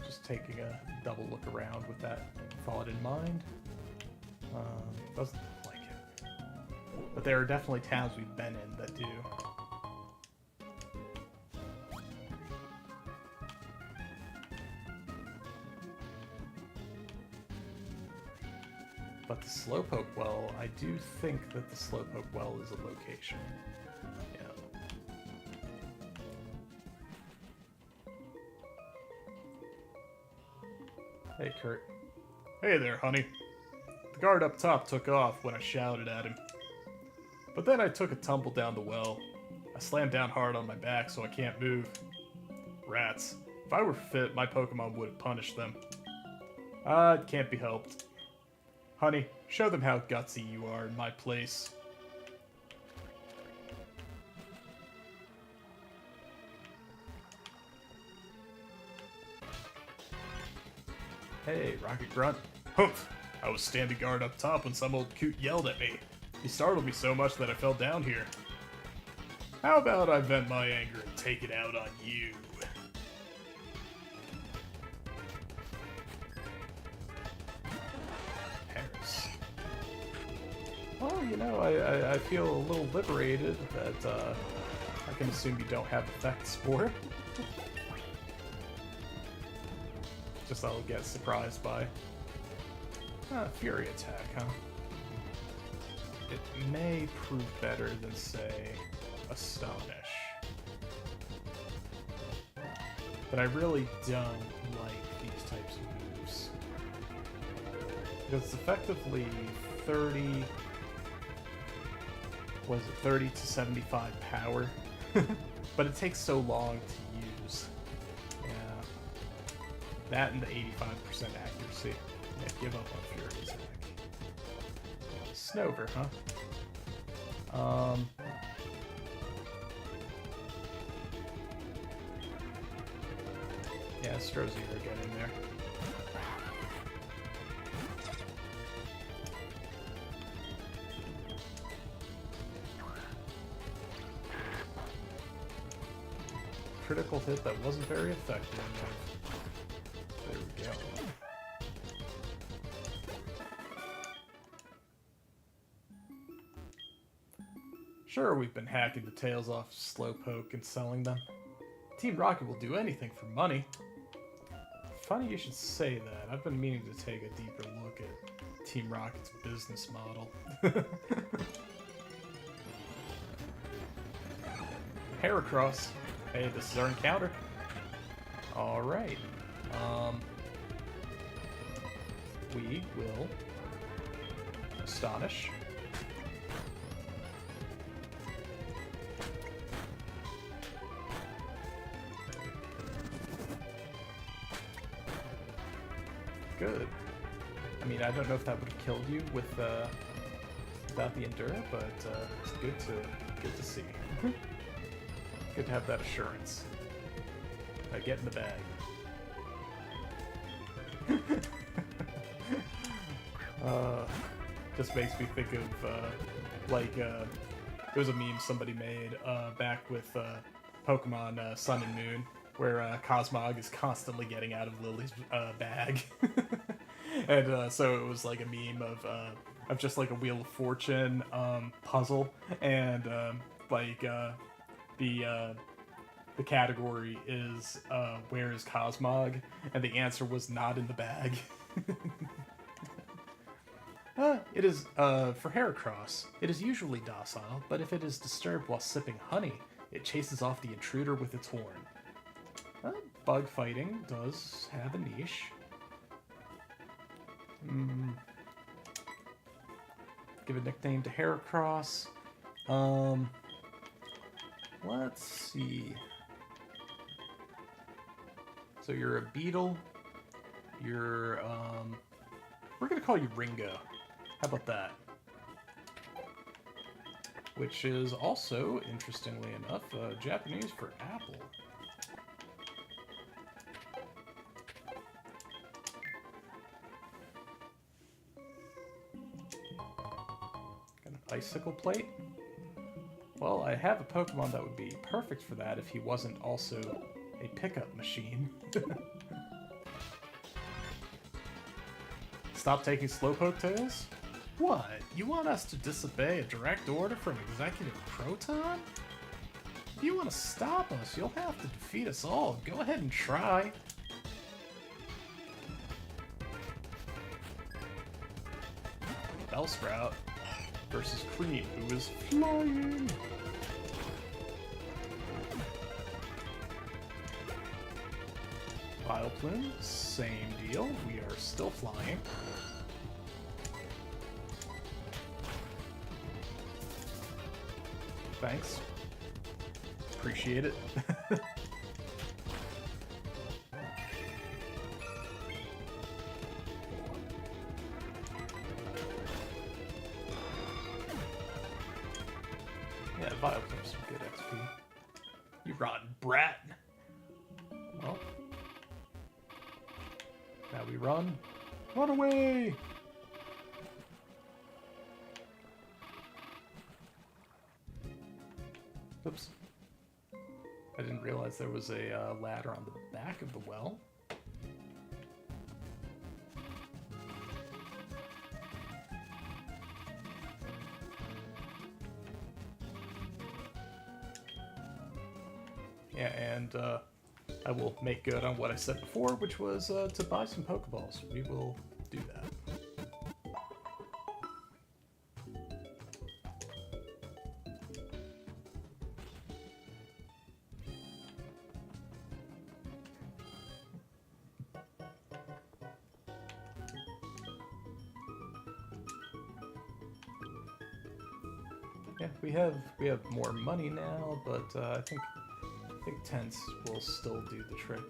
Just taking a double look around with that thought in mind. Doesn't look like it. But there are definitely towns we've been in that do. But the Slowpoke well, I do think that the Slowpoke well is a location. Yeah. Hey, Kurt. Hey there, honey. The guard up top took off when I shouted at him. But then I took a tumble down the well. I slammed down hard on my back so I can't move. Rats. If I were fit, my Pokemon would have punished them. It can't be helped. Honey, show them how gutsy you are in my place. Hey, Rocket Grunt. Humph! I was standing guard up top when some old coot yelled at me. He startled me so much that I fell down here. How about I vent my anger and take it out on you? Paris. Well, you know, I feel a little liberated that I can assume you don't have effects for it. Just I'll get surprised by. Fury attack, huh? It may prove better than, say, Astonish. But I really don't like these types of moves. Because it's effectively 30... Was it 30 to 75 power? But it takes so long to use. Yeah. That and the 85% accuracy. Yeah, give up on Fury attack. Snover, huh? Yeah, Strozier get in there. Critical hit that wasn't very effective. There we go. Sure, we've been hacking the tails off Slowpoke and selling them. Team Rocket will do anything for money. Funny you should say that. I've been meaning to take a deeper look at Team Rocket's business model. Heracross. Hey, this is our encounter. Alright. We will Astonish. Good. I mean, I don't know if that would have killed you with without the Endura, but it's good to see. Good to have that assurance. Get in the bag. Just makes me think of there was a meme somebody made back with Pokemon Sun and Moon, where Cosmog is constantly getting out of Lily's bag. And so it was like a meme of just like a Wheel of Fortune puzzle, and the category is where is Cosmog, and the answer was not in the bag. It is for Heracross. It is usually docile, but if it is disturbed while sipping honey, it chases off the intruder with its horn. bug fighting does have a niche. Give a nickname to Heracross. Let's see. So you're a beetle. You're, we're gonna call you Ringo. How about that? Which is also, interestingly enough, Japanese for apple. Got an icicle plate. Well, I have a Pokemon that would be perfect for that if he wasn't also a pickup machine. Stop taking Slowpoke tails? What? You want us to disobey a direct order from Executive Proton? If you want to stop us, you'll have to defeat us all. Go ahead and try. Bellsprout versus Cream, who is flying. Vileplume, same deal. We are still flying. Thanks. Appreciate it. Yeah, Vileplume's some good XP. You rotten brat! Well. Now we run. Run away! Oops. I didn't realize there was a ladder on the back of the well. Yeah, and I will make good on what I said before, which was to buy some Pokeballs. We will do that. Yeah, we have more money now, but I think tents will still do the trick.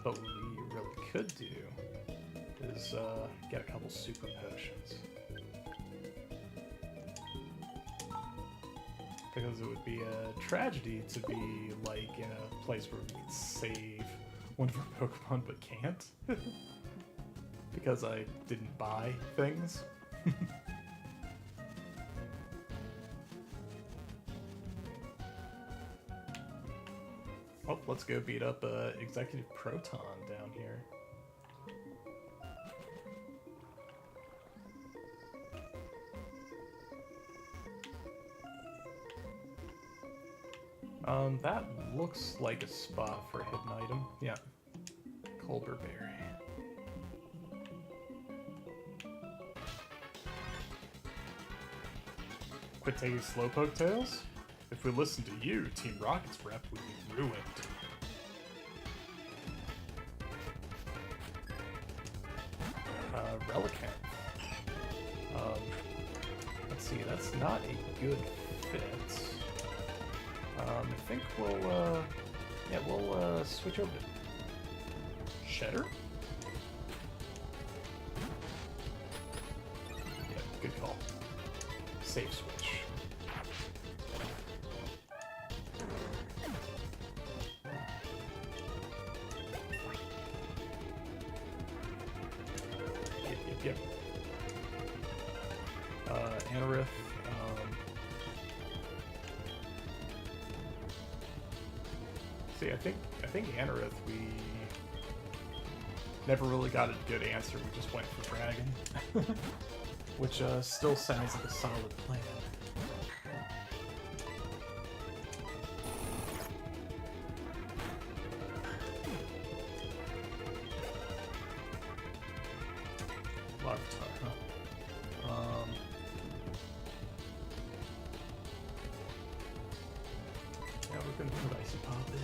But what we really could do is get a couple super potions. Because it would be a tragedy to be like in a place where we can save one of our Pokemon but can't. Because I didn't buy things. Oh, let's go beat up Executive Proton down here. That looks like a spot for a hidden item. Yeah. Colbur Berry. Quit taking Slowpoke tails? If we listen to you, Team Rocket's rep would be ruined. Relicanth. Let's see, that's not a good fit. I think we'll, yeah, we'll switch over to Cheddar? Yeah, good call. Safe switch. Yep. Anorith. See, I think Anorith, we never really got a good answer. We just went for Dragon, which still sounds like a solid plan. Larvitar, huh? Yeah, we're gonna put Icy Pop in.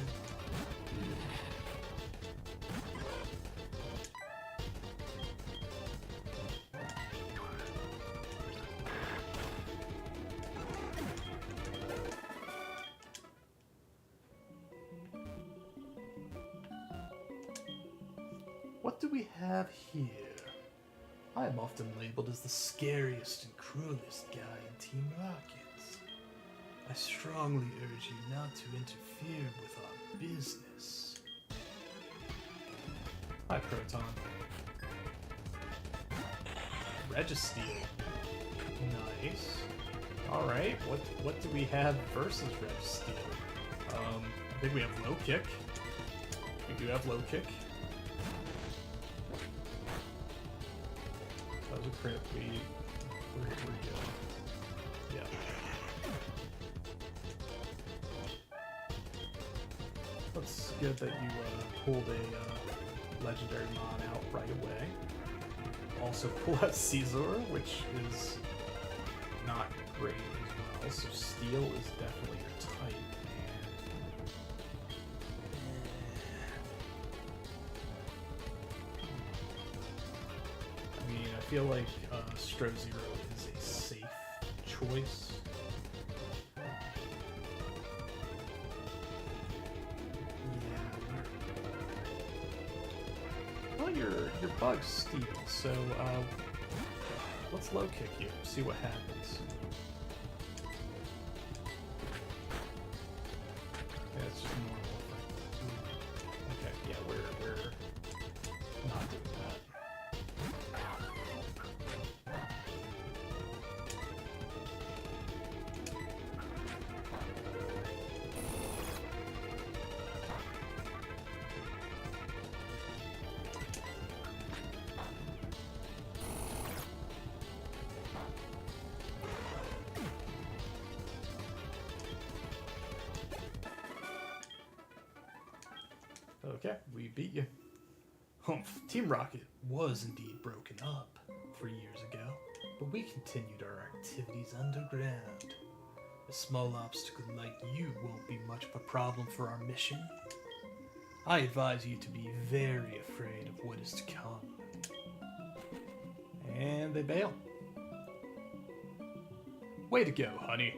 What do we have here? I am often labeled as the scariest and cruelest guy in Team Rockets. I strongly urge you not to interfere with our business. Hi, Proton. Registeel. Nice. Alright, what do we have versus Registeel? I think we have low kick. We do have low kick. That was a crit. We're good. Yeah. That's good that you pulled a legendary mon out right away. Also pull out Caesar, which is not great as well. So steel is definitely your type. I feel like Stro Zero is a safe choice. Yeah, well, your bug's steel, so let's low kick you, see what happens. Yeah, it's just normal. Okay, yeah, we're not doing that. Okay, we beat you. Humph, Team Rocket was indeed broken up 3 years ago, but we continued our activities underground. A small obstacle like you won't be much of a problem for our mission. I advise you to be very afraid of what is to come. And they bail. Way to go, honey.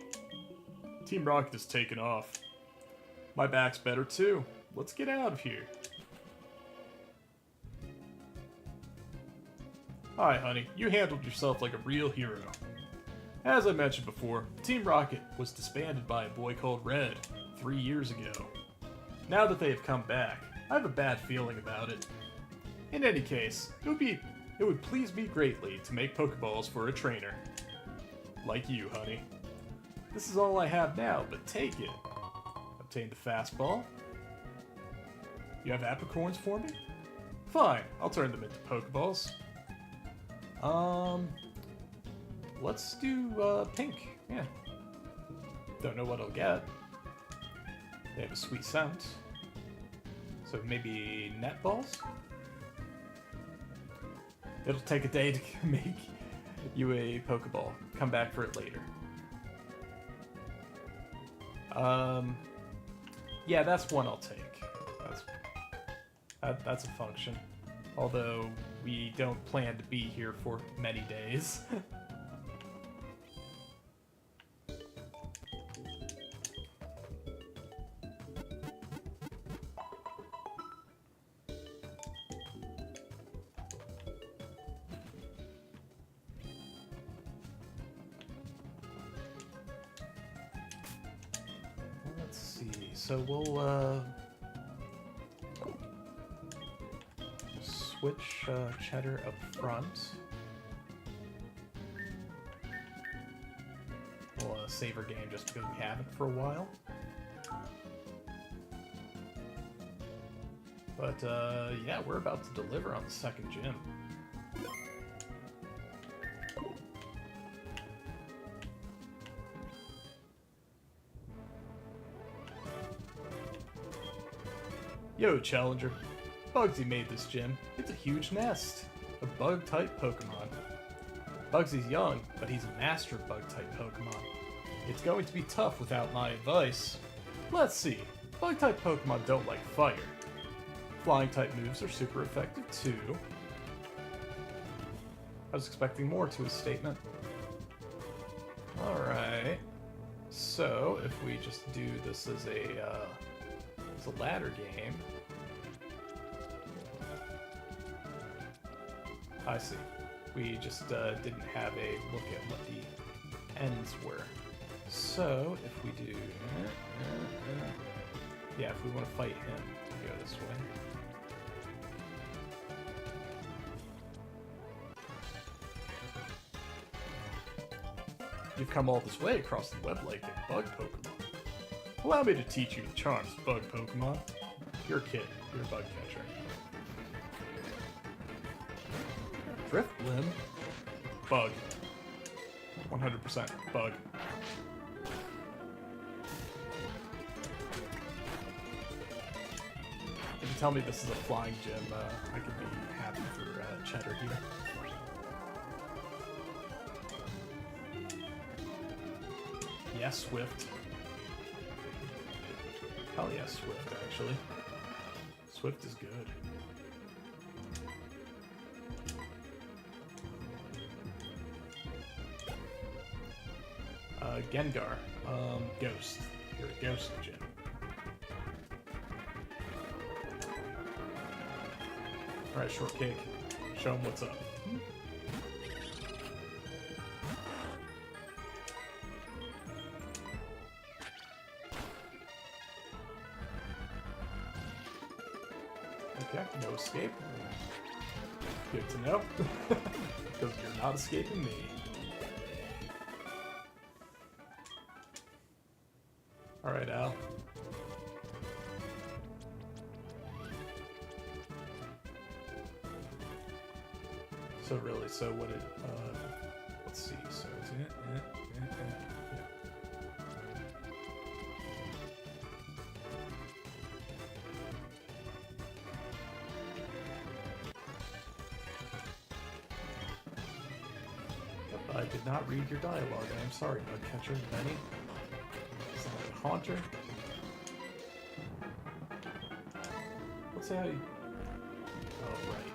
Team Rocket has taken off. My back's better too. Let's get out of here. Hi, honey. You handled yourself like a real hero. As I mentioned before, Team Rocket was disbanded by a boy called Red 3 years ago. Now that they have come back, I have a bad feeling about it. In any case, it would please me greatly to make Pokeballs for a trainer. Like you, honey. This is all I have now, but take it. Obtain the fastball. You have apricorns for me? Fine, I'll turn them into Pokeballs. Let's do, pink. Yeah. Don't know what I'll get. They have a sweet scent. So maybe net balls? It'll take a day to make you a Pokeball. Come back for it later. Yeah, that's one I'll take. That's a function. Although we don't plan to be here for many days. Let's see. So we'll switch Cheddar up front. We'll save our game just because we haven't for a while. But yeah, we're about to deliver on the second gym. Yo, Challenger. Bugsy made this gym. It's a huge nest. A bug-type Pokemon. Bugsy's young, but he's a master of bug-type Pokemon. It's going to be tough without my advice. Let's see. Bug-type Pokemon don't like fire. Flying-type moves are super effective too. I was expecting more to his statement. Alright. So, if we just do this as a ladder game... I see. We just didn't have a look at what the ends were. So, if we do... yeah, if we want to fight him, we go this way. You've come all this way across the web like a bug Pokemon. Allow me to teach you the charms of bug Pokemon. You're a kid. You're a bug catcher. Driftblim? Bug. 100% bug. If you tell me this is a flying gym, I could be happy for Cheddar here. Yeah, Swift. Hell yeah, Swift, actually. Swift is good. Gengar. Ghost. You're a ghost gym. Alright, Shortcake. Show him what's up. Okay, no escape. Good to know. Because you're not escaping me. Alright, Al. So really, so what it, let's see, so it's, yeah. I did not read your dialogue. I'm sorry, Bugcatcher. Benny. Sound like a haunter. Let's see how you... Oh, right.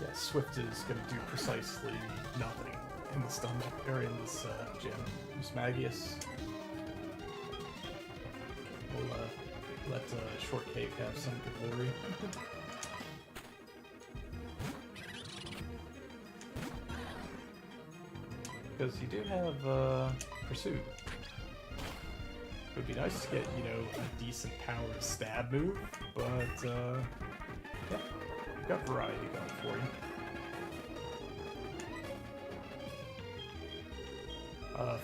Yeah, Swift is going to do precisely nothing in this dungeon, or in this gym. Who's Magius? We'll let Shortcake have some good glory. Because you do have Pursuit. It would be nice to get, you know, a decent powered stab move, but yeah, you've got variety going for you.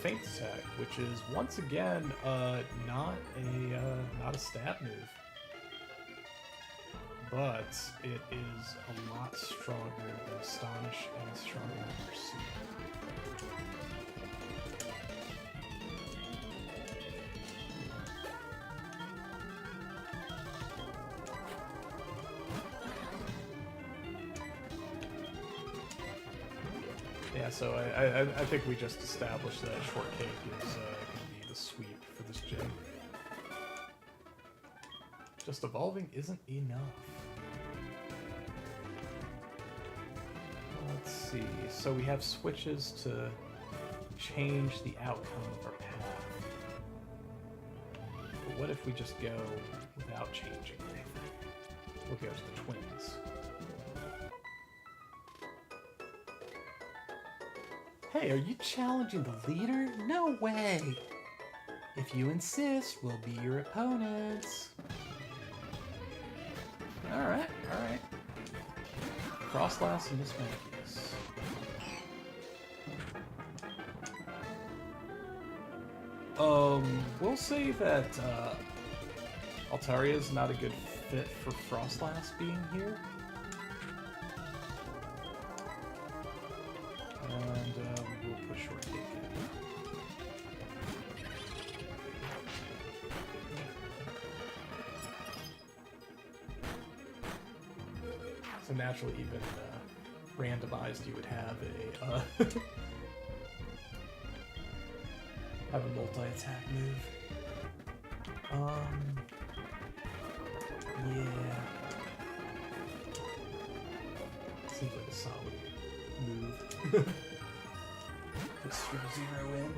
Feint attack, which is once again not a stab move, but it is a lot stronger than Astonish and stronger than Pursuit. Yeah, so I think we just established that Shortcake is going to be the sweep for this gym. Just evolving isn't enough. Let's see. So we have switches to change the outcome of our path. But what if we just go without changing anything? We'll go to the twins. Hey, are you challenging the leader? No way! If you insist, we'll be your opponents. Alright, alright. Frostlass and Miss Magius. We'll say that Altaria's not a good fit for Frostlass being here. And we'll put Shortcake in. So naturally, even randomized, you would have a have a multi-attack move. Yeah. Seems like a solid move. Put Zero in.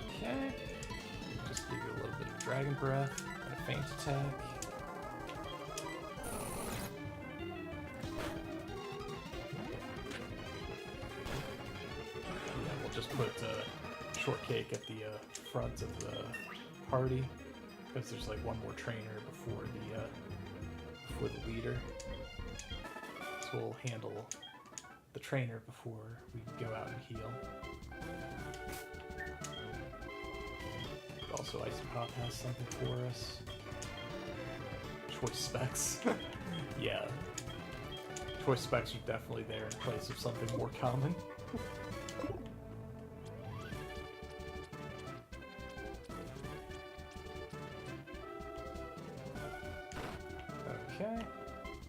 Okay. Just give you a little bit of Dragon Breath and a Feint Attack. Just put Shortcake at the front of the party because there's like one more trainer before the leader. So we'll handle the trainer before we go out and heal. Also, Icy Pop has something for us. Choice Specs. Yeah. Choice Specs are definitely there in place of something more common. Okay,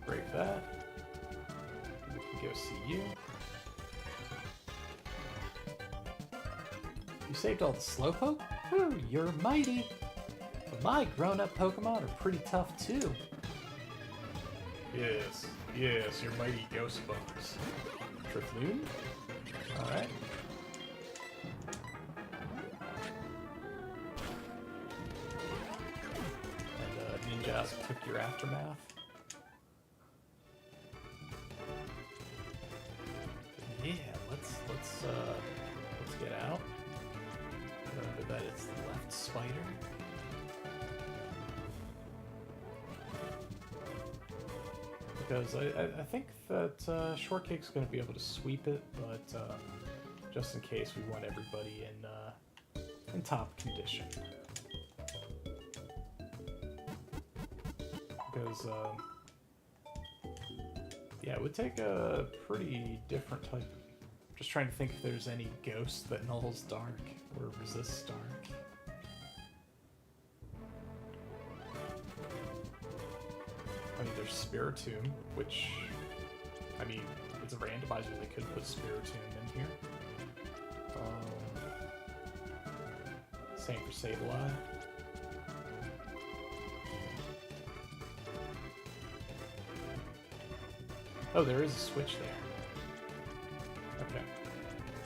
break that. We can go see you. You saved all the Slowpoke? Whew, you're mighty. But my grown-up Pokemon are pretty tough too. Yes, yes, your mighty ghost bugs. Trifloon? Alright. And Ninjask took your Aftermath. Yeah, let's get out. Remember that it's the left spider. Because I think that Shortcake's going to be able to sweep it, but just in case, we want everybody in top condition. Because yeah, it would take a pretty different type. Just trying to think if there's any ghost that nulls dark or resists dark. I mean, there's Spiritomb, which, I mean, it's a randomizer. They could put Spiritomb in here. Same for Sableye. Oh, there is a switch there. Okay,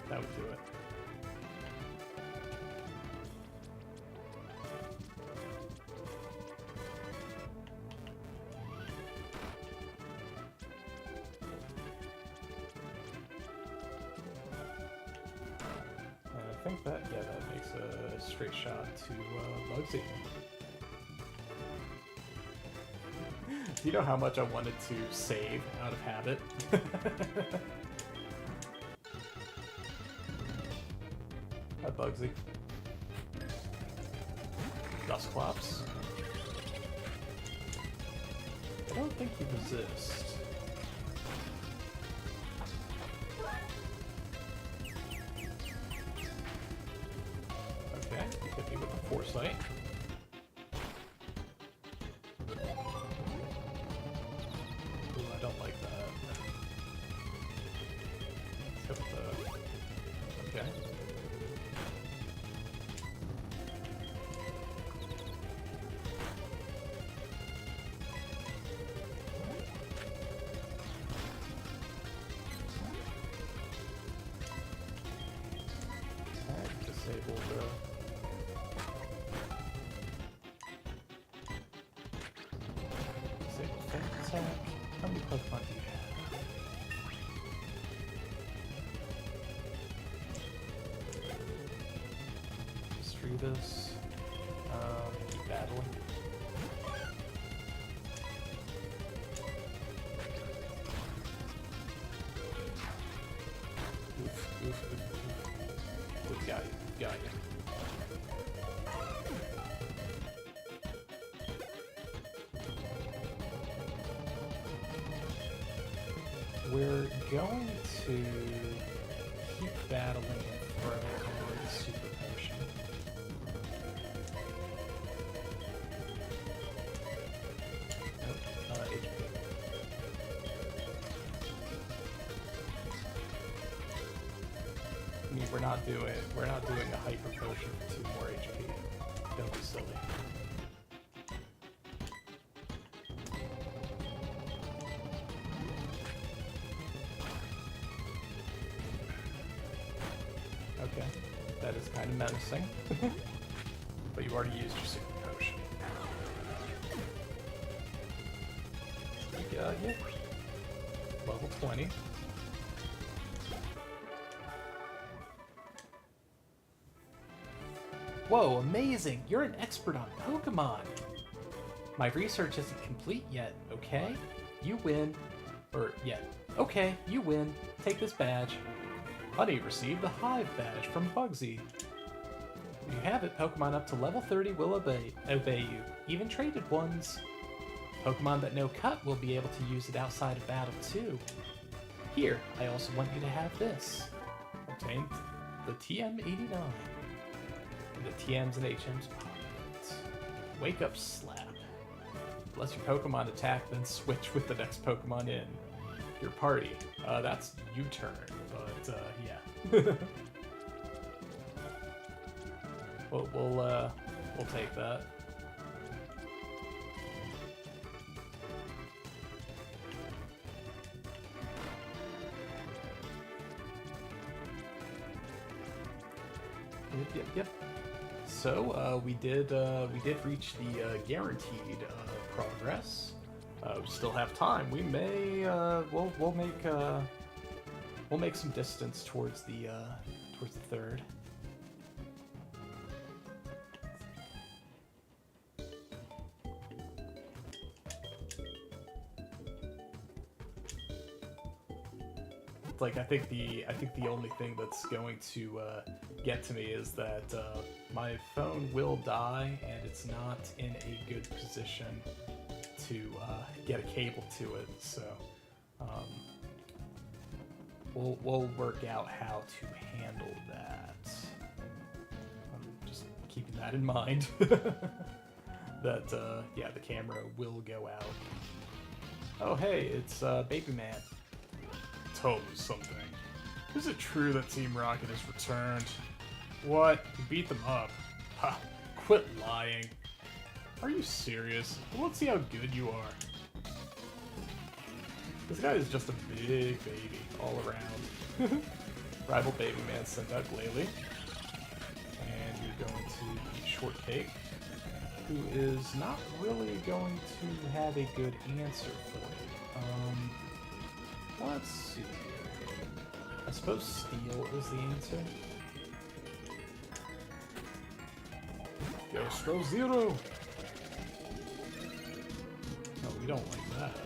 that would do it. I think that, yeah, that makes a straight shot to Bugsy. Do you know how much I wanted to save out of habit? Hi, Bugsy. Dusclops. I don't think you resist. Okay, you hit me with the Foresight. Ooh, I don't like that. Let's hit the... Okay. Alright, disable the... Disable Feint Attack. How many Pokemon do you have? Misdreavus. Keep battling. Oof, oof, oof, oof. Ooh, got you, got you. We're going to keep battling and throw the Super Potion. we're not doing a hyper potion for 2 more HP. Don't be silly. Okay, that is kind of menacing. But you already used your super potion. Yeah, level 20. Whoa, amazing! You're an expert on Pokemon! My research isn't complete yet, okay? You win. Okay, you win. Take this badge. Honey received the Hive badge from Bugsy. If you have it, Pokemon up to level 30 will obey you, even traded ones. Pokemon that know Cut will be able to use it outside of battle too. Here, I also want you to have this. Obtain the TM89. And the TMs and HMs pockets. Wake up slap. Bless your Pokemon attack, then switch with the next Pokemon in your party. That's U-turn, but yeah. We'll take that. Yep. So we did reach the guaranteed progress. We still have time. We may we'll make some distance towards the third. Like I think the only thing that's going to get to me is that my phone will die and it's not in a good position to get a cable to it. So we'll work out how to handle that. I'm just keeping that in mind. That yeah, the camera will go out. Oh hey, it's Baby Man. Tell me something. Is it true that Team Rocket has returned? What? You beat them up? Ha! Quit lying. Are you serious? Well, let's see how good you are. This guy is just a big baby all around. Rival Baby Man sent out Glalie. And you're going to beat Shortcake, who is not really going to have a good answer for you. Let's see here. I suppose Steel is the answer. Ghost Zero! No, we don't like that.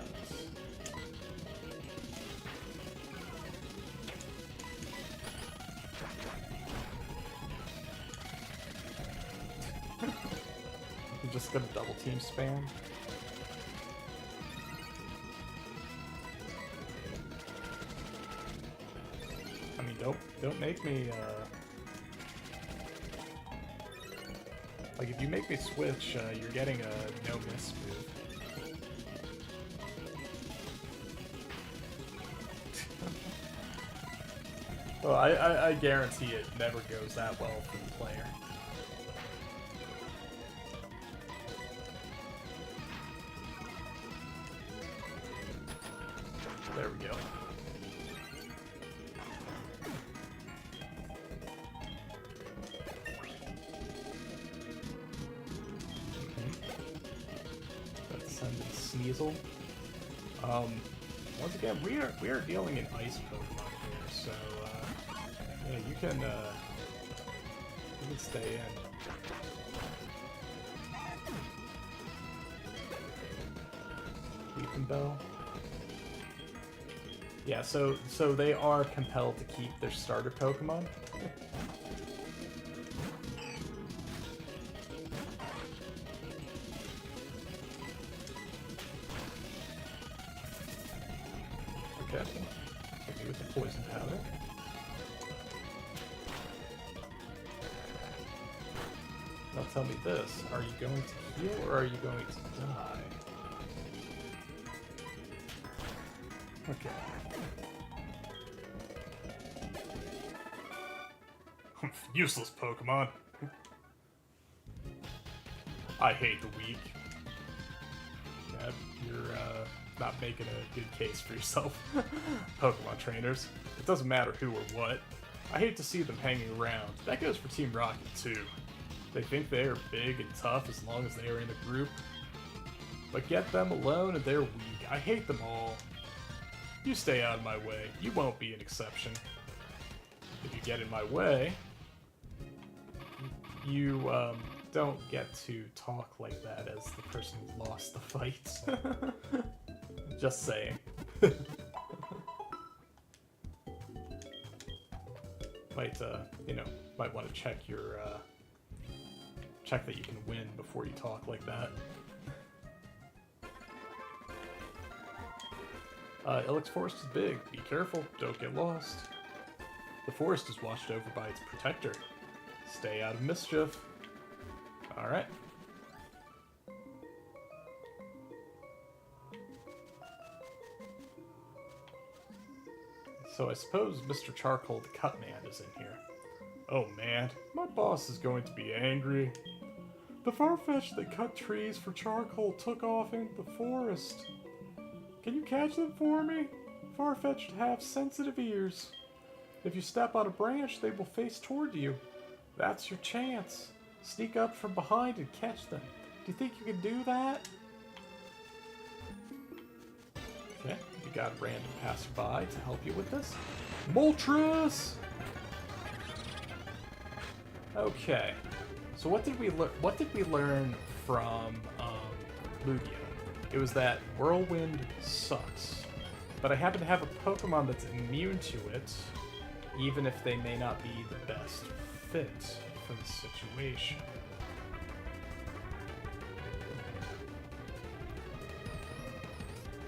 I'm just gonna double team spam. I mean, don't make me, like, if you make me switch, you're getting a no-miss move. Well, I guarantee it never goes that well for the player. There we go. Sneasel. Once again, we are dealing in ice Pokemon here, so yeah, you can stay in. Weeping Bell. Yeah, so they are compelled to keep their starter Pokemon. Okay. Hit me with the poison powder. Now tell me this, are you going to heal or are you going to die? Okay. Useless Pokemon. I hate the weak. Yeah, you're not making a good case for yourself. Pokemon trainers. It doesn't matter who or what. I hate to see them hanging around. That goes for Team Rocket too. They think they are big and tough as long as they are in a group. But get them alone and they're weak. I hate them all. You stay out of my way. You won't be an exception. If you get in my way, you don't get to talk like that as the person who lost the fight. Just saying. Might want to check your, check that you can win before you talk like that. Ilex Forest is big. Be careful. Don't get lost. The forest is watched over by its protector. Stay out of mischief. Alright. So I suppose Mr. Charcoal the Cut Man is in here. Oh man, my boss is going to be angry. The Farfetch'd that cut trees for charcoal took off into the forest. Can you catch them for me? Farfetch'd have sensitive ears. If you step on a branch, they will face toward you. That's your chance. Sneak up from behind and catch them. Do you think you can do that? Okay, you got a random passerby to help you with this. Moltres! Okay, so what did we learn from Lugia? It was that Whirlwind sucks, but I happen to have a Pokemon that's immune to it, even if they may not be the best fit for the situation.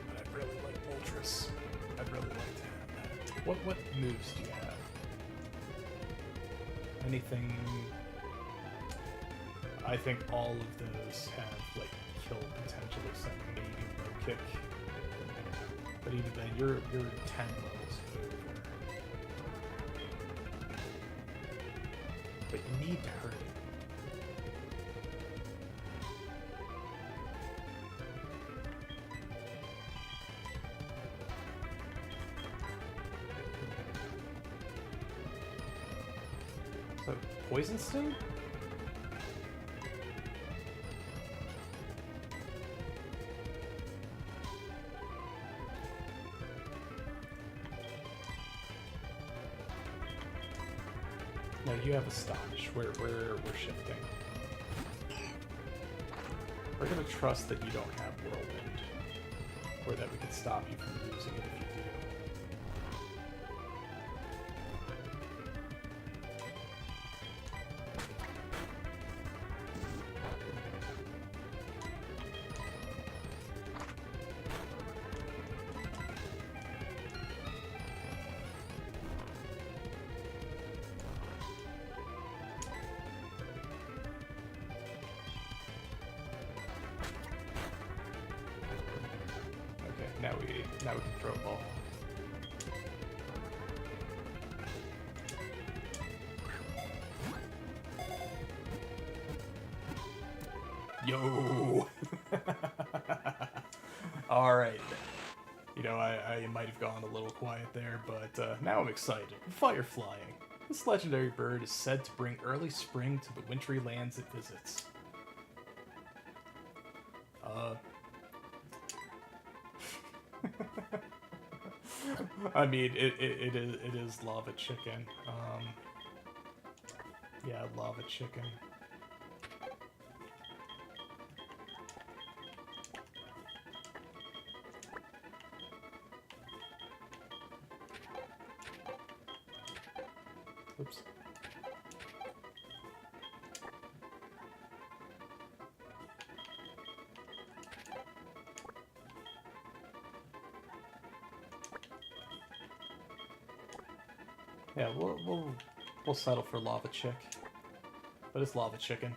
But I'd really like Moltres. I'd really like to have that. What moves do you have? Anything? I think all of those have like kill potential except maybe low kick. But even then, you're 10 levels over. But you need to hurt it. So, Poison Sting? No, you have Astonish. We're shifting. We're gonna trust that you don't have Whirlwind, or that we can stop you from using it if you do. Now we can throw a ball. Yo! Alright. You know, I might have gone a little quiet there, but now I'm excited. Fire flying. This legendary bird is said to bring early spring to the wintry lands it visits. I mean, it is lava chicken. Yeah, lava chicken. Oops. Yeah, we'll settle for lava chick, but it's lava chicken.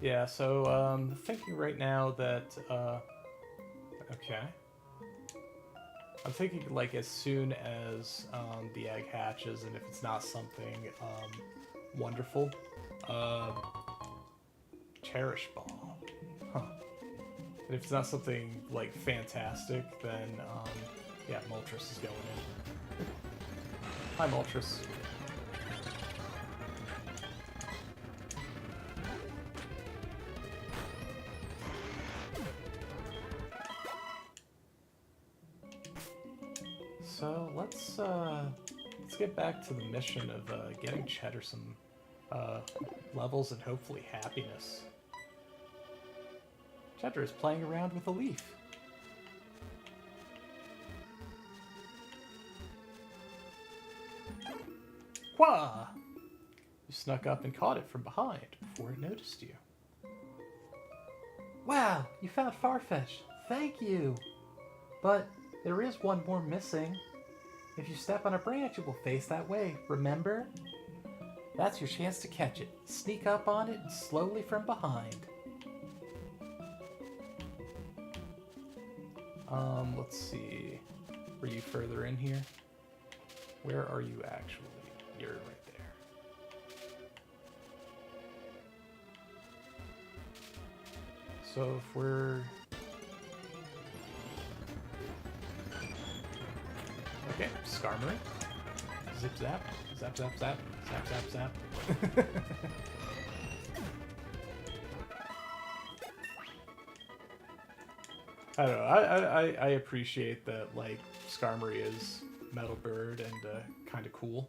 Yeah, so thinking right now that okay, I'm thinking like as soon as the egg hatches, and if it's not something wonderful, cherish bomb. Huh. And if it's not something like fantastic, then yeah, Moltres is going in. Hi, Moltres. So let's get back to the mission of getting Cheddar some levels and hopefully happiness. Cheddar is playing around with a leaf. Qua! You snuck up and caught it from behind before it noticed you. Wow, you found Farfetch. Thank you. But there is one more missing. If you step on a branch, it will face that way, remember? That's your chance to catch it. Sneak up on it slowly from behind. Let's see. Were you further in here? Where are you actually? You're right there. So if we're... Okay, Skarmory. Zip zap. Zap zap zap. Zap zap zap. I don't know. I appreciate that, like, Skarmory is Metal Bird and kind of cool,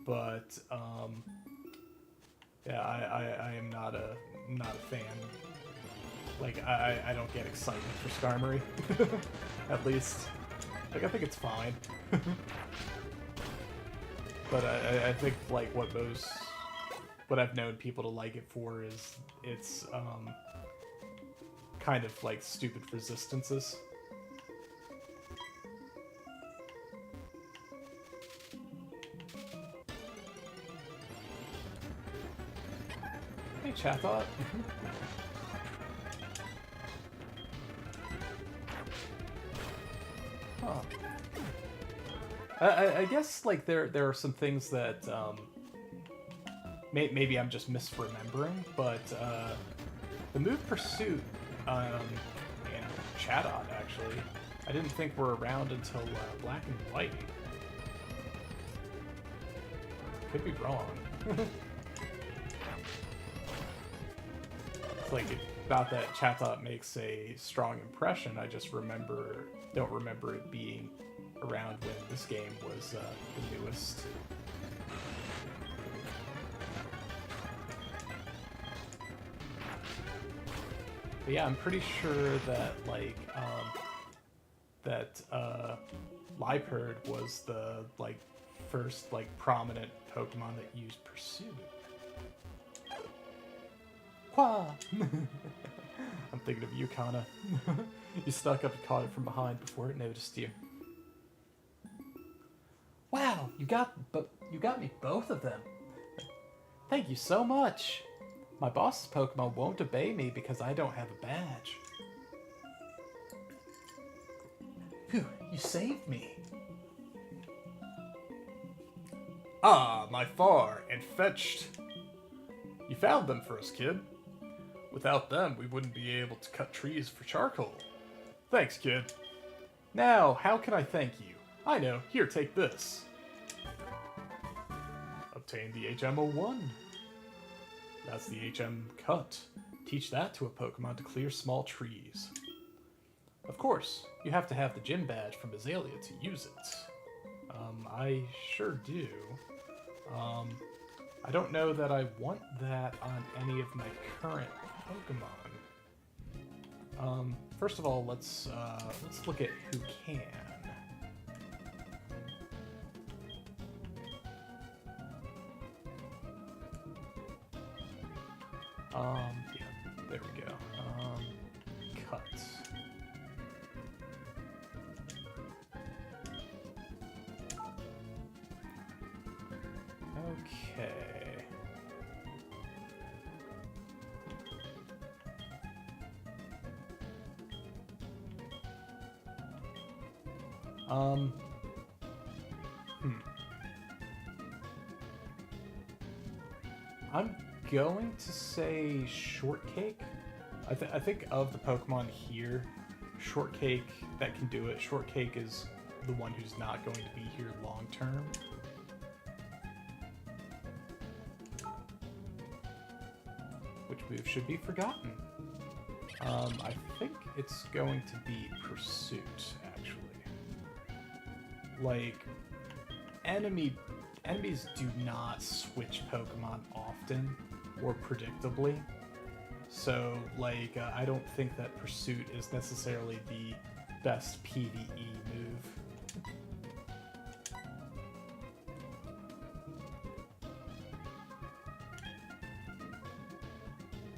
but yeah, I am not a fan. Like, I don't get excitement for Skarmory, at least. Like, I think it's fine, but I think like what I've known people to like it for is it's kind of like stupid resistances. Hey, Chatot. Huh. I guess like there are some things that maybe I'm just misremembering, but the move Pursuit and Chatot actually I didn't think were around until Black and White. Could be wrong. It's like not that Chatot makes a strong impression. I just don't remember it being around when this game was the newest. But yeah, I'm pretty sure that like Liepard was the like first like prominent Pokemon that used Pursuit. Qua! I'm thinking of you, Kana. You stuck up and caught it from behind before it noticed you. Wow, you got me both of them. Thank you so much. My boss's Pokemon won't obey me because I don't have a badge. Phew, you saved me. Ah, my far and fetched. You found them for us, kid. Without them, we wouldn't be able to cut trees for charcoal. Thanks, kid. Now, how can I thank you? I know. Here, take this. Obtain the HM01. That's the HM cut. Teach that to a Pokemon to clear small trees. Of course, you have to have the gym badge from Azalea to use it. I sure do. I don't know that I want that on any of my current Pokemon. First of all, let's look at who can. Yeah, there we go. Cuts. Okay. Um. I'm going to say Shortcake. I think of the Pokemon here, Shortcake that can do it. Shortcake is the one who's not going to be here long term. Which move should be forgotten? I think it's going to be Pursuit, actually. Like, enemies do not switch Pokemon often or predictably. So, like, I don't think that Pursuit is necessarily the best PvE move.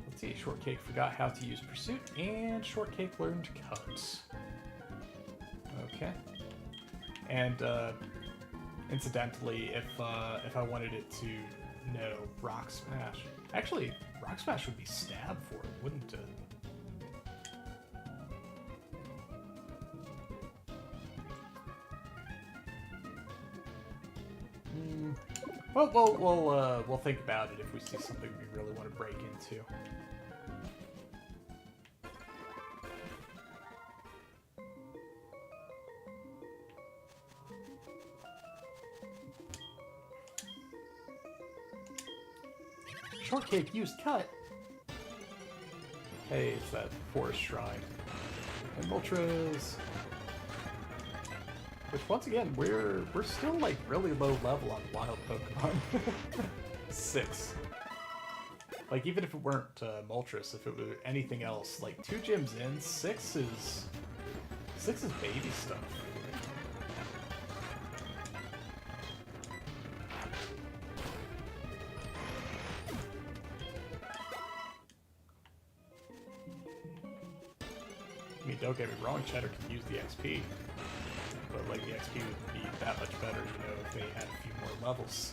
Let's see, Shortcake forgot how to use Pursuit, and Shortcake learned Cut. Okay. And, incidentally, if I wanted it to know Rock Smash, actually, Rock Smash would be Stab for it, wouldn't it? Well, we'll think about it if we see something we really want to break into. Shortcake used Cut. Hey, it's that Forest Shrine. And Moltres. Which, once again, we're still, like, really low level on wild Pokemon. 6. Like, even if it weren't Moltres, if it were anything else, like, 2 gyms in, 6 is baby stuff. I mean, don't get me wrong, Cheddar can use the XP. But, like, the XP would be that much better, you know, if they had a few more levels.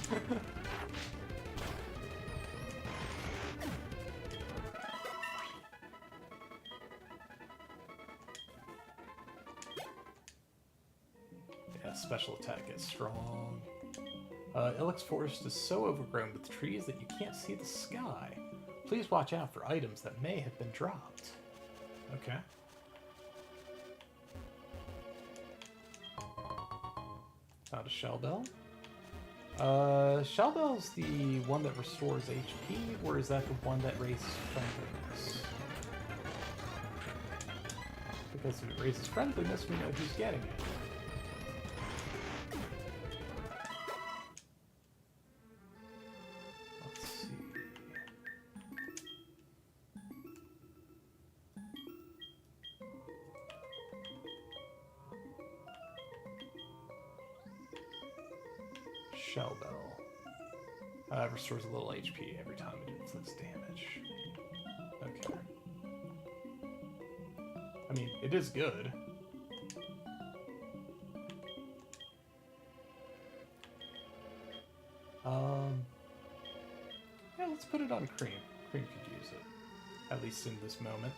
Yeah, special attack is strong. Ilex Forest is so overgrown with trees that you can't see the sky. Please watch out for items that may have been dropped. Okay. Found a Shell Bell. Shell Bell's the one that restores HP, or is that the one that raises friendliness? Because if it raises friendliness, we know who's getting it. Let's see. Shell Bell. Restores a little HP every time it inflicts damage. Okay. I mean, it is good. Yeah, let's put it on Cream. Cream could use it. At least in this moment.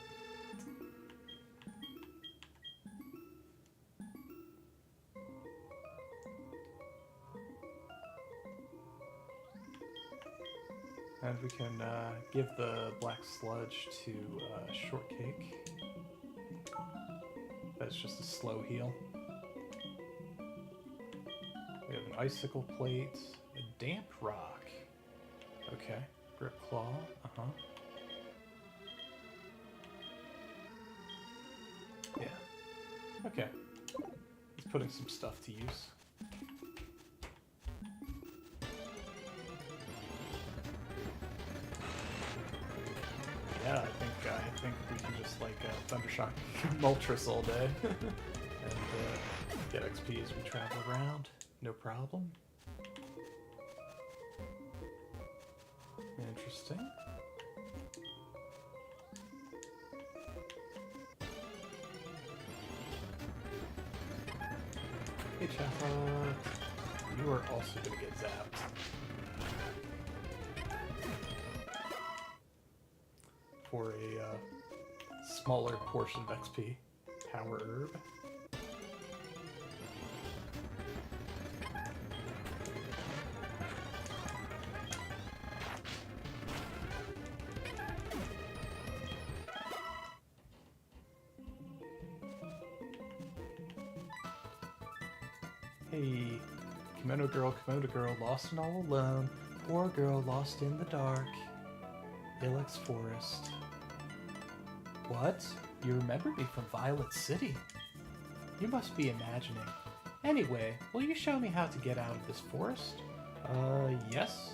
And we can give the Black Sludge to Shortcake. That's just a slow heal. We have an Icicle Plate, a Damp Rock. Okay, Grip Claw, Yeah, okay. He's putting some stuff to use. Yeah, I think we can just like Thundershock Moltres all day and get XP as we travel around. No problem. Interesting. Hey, Chappa. You are also going to get zapped. For a smaller portion of XP. Power Herb. Hey, kimono girl, lost and all alone. Poor girl lost in the dark. Ilex Forest. What? You remember me from Violet City? You must be imagining. Anyway, will you show me how to get out of this forest? Yes.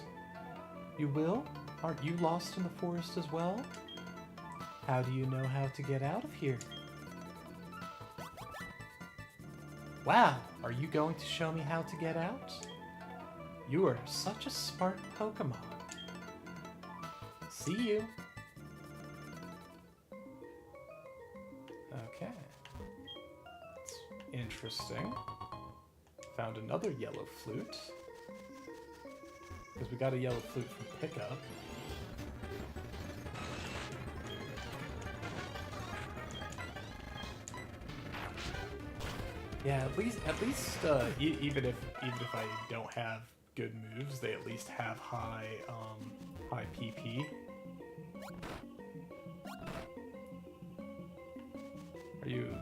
You will? Aren't you lost in the forest as well? How do you know how to get out of here? Wow, are you going to show me how to get out? You are such a smart Pokemon. See you. Okay. That's interesting. Found another yellow flute. Because we got a yellow flute from pickup. Yeah, at least, even if I don't have good moves, they at least have high PP. Are you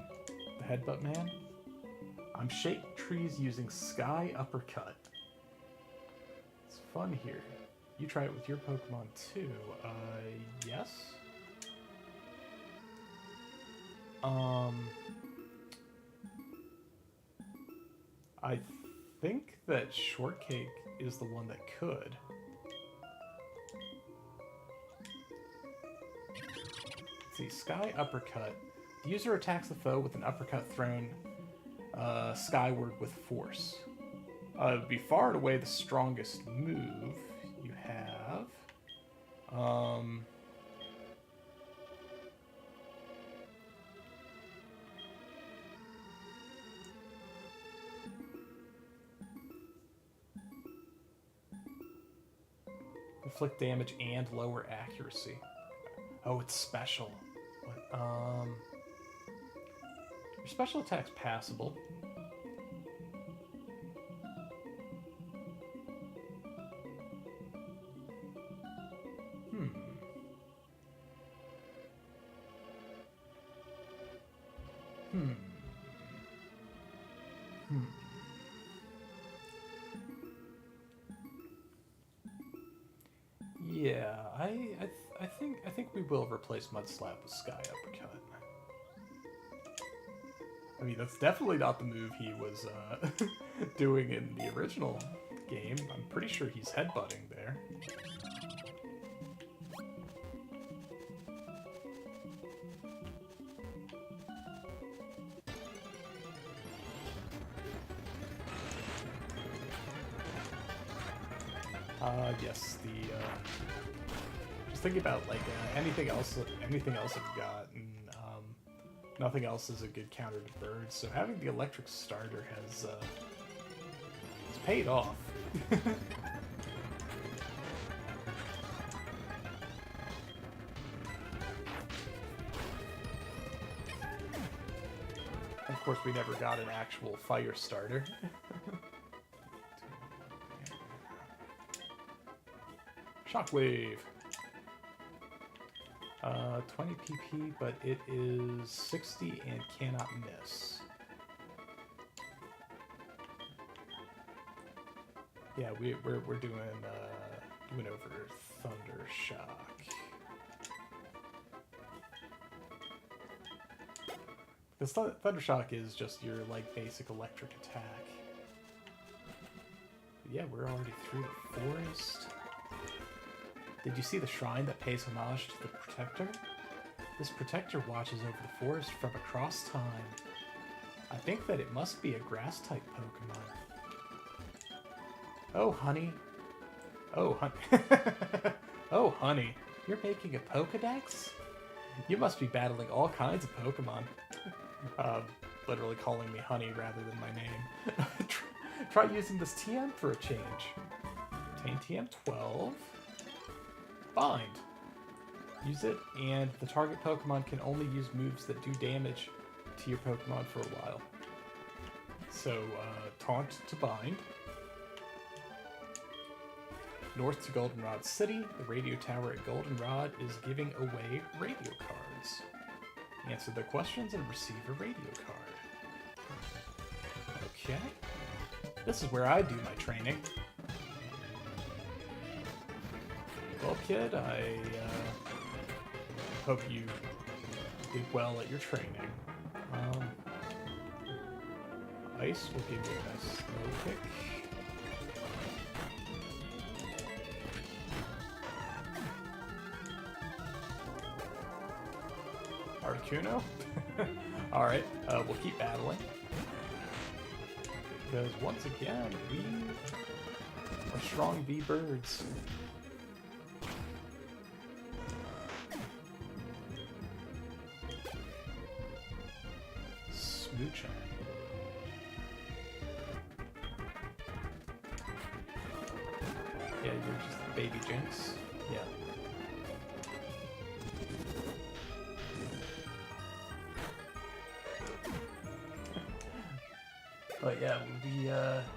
the headbutt man? I'm shaking trees using Sky Uppercut. It's fun here. You try it with your Pokemon too. Yes? I think that Shortcake is the one that could. Let's see, Sky Uppercut. The user attacks the foe with an uppercut thrown skyward with force. It would be far and away the strongest move you have. Inflict damage and lower accuracy. Oh, it's special. What, your special attack's passable. Yeah, I think we will replace Mud Slap with Sky Uppercut. I mean, that's definitely not the move he was doing in the original game. I'm pretty sure he's headbutting there. Yes, just thinking about like anything else I've got, and nothing else is a good counter to birds. So having the electric starter has paid off. Of course, we never got an actual fire starter. Shockwave. 20 PP, but it is 60 and cannot miss. Yeah, we're doing over Thunder Shock. Because Thunder Shock is just your like basic electric attack. But yeah, we're already through the forest. Did you see the shrine that pays homage to the Protector? This Protector watches over the forest from across time. I think that it must be a grass-type Pokemon. Oh, honey. Oh, honey. Oh, honey. You're making a Pokedex? You must be battling all kinds of Pokemon. Literally calling me honey rather than my name. Try using this TM for a change. Obtain TM 12. Bind. Use it, and the target Pokemon can only use moves that do damage to your Pokemon for a while. So, Taunt to Bind. North to Goldenrod City, the radio tower at Goldenrod is giving away radio cards. Answer the questions and receive a radio card. Okay. This is where I do my training. Well, kid, I hope you did well at your training. Ice will give you a nice low kick. Articuno? Alright, we'll keep battling. Because once again, we are strong V-birds. Smooching. Yeah, you're just the baby Jinx. Yeah. But yeah, we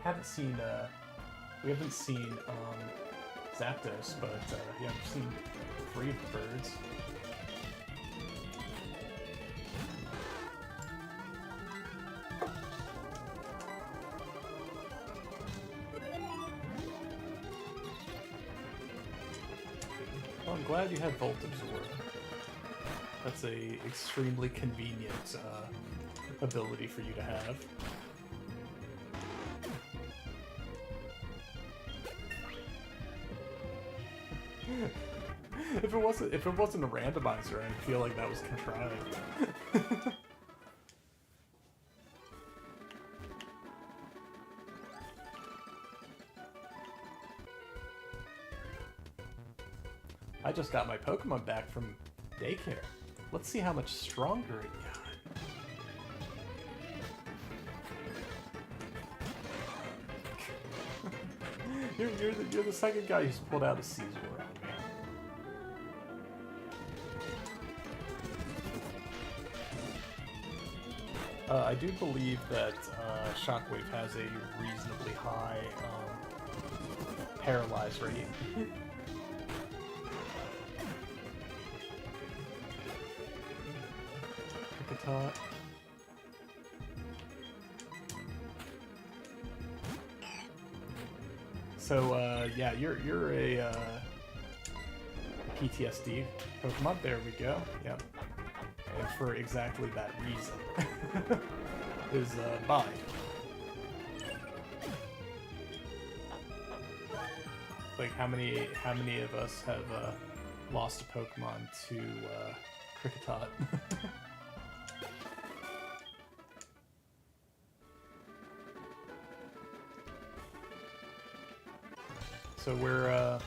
haven't seen Zapdos, but yeah, we've seen 3 of the birds. Well, I'm glad you had Volt Absorb. That's a extremely convenient ability for you to have. If it wasn't a randomizer, I feel like that was contrived. I just got my Pokemon back from daycare. Let's see how much stronger it got. You're the second guy who's pulled out a Caesar on me. I do believe that Shockwave has a reasonably high paralyze rate. Kricketot. So, yeah, you're a PTSD Pokemon. There we go. Yep. And for exactly that reason is Bide. Like how many of us have lost a Pokemon to Kricketot? So we're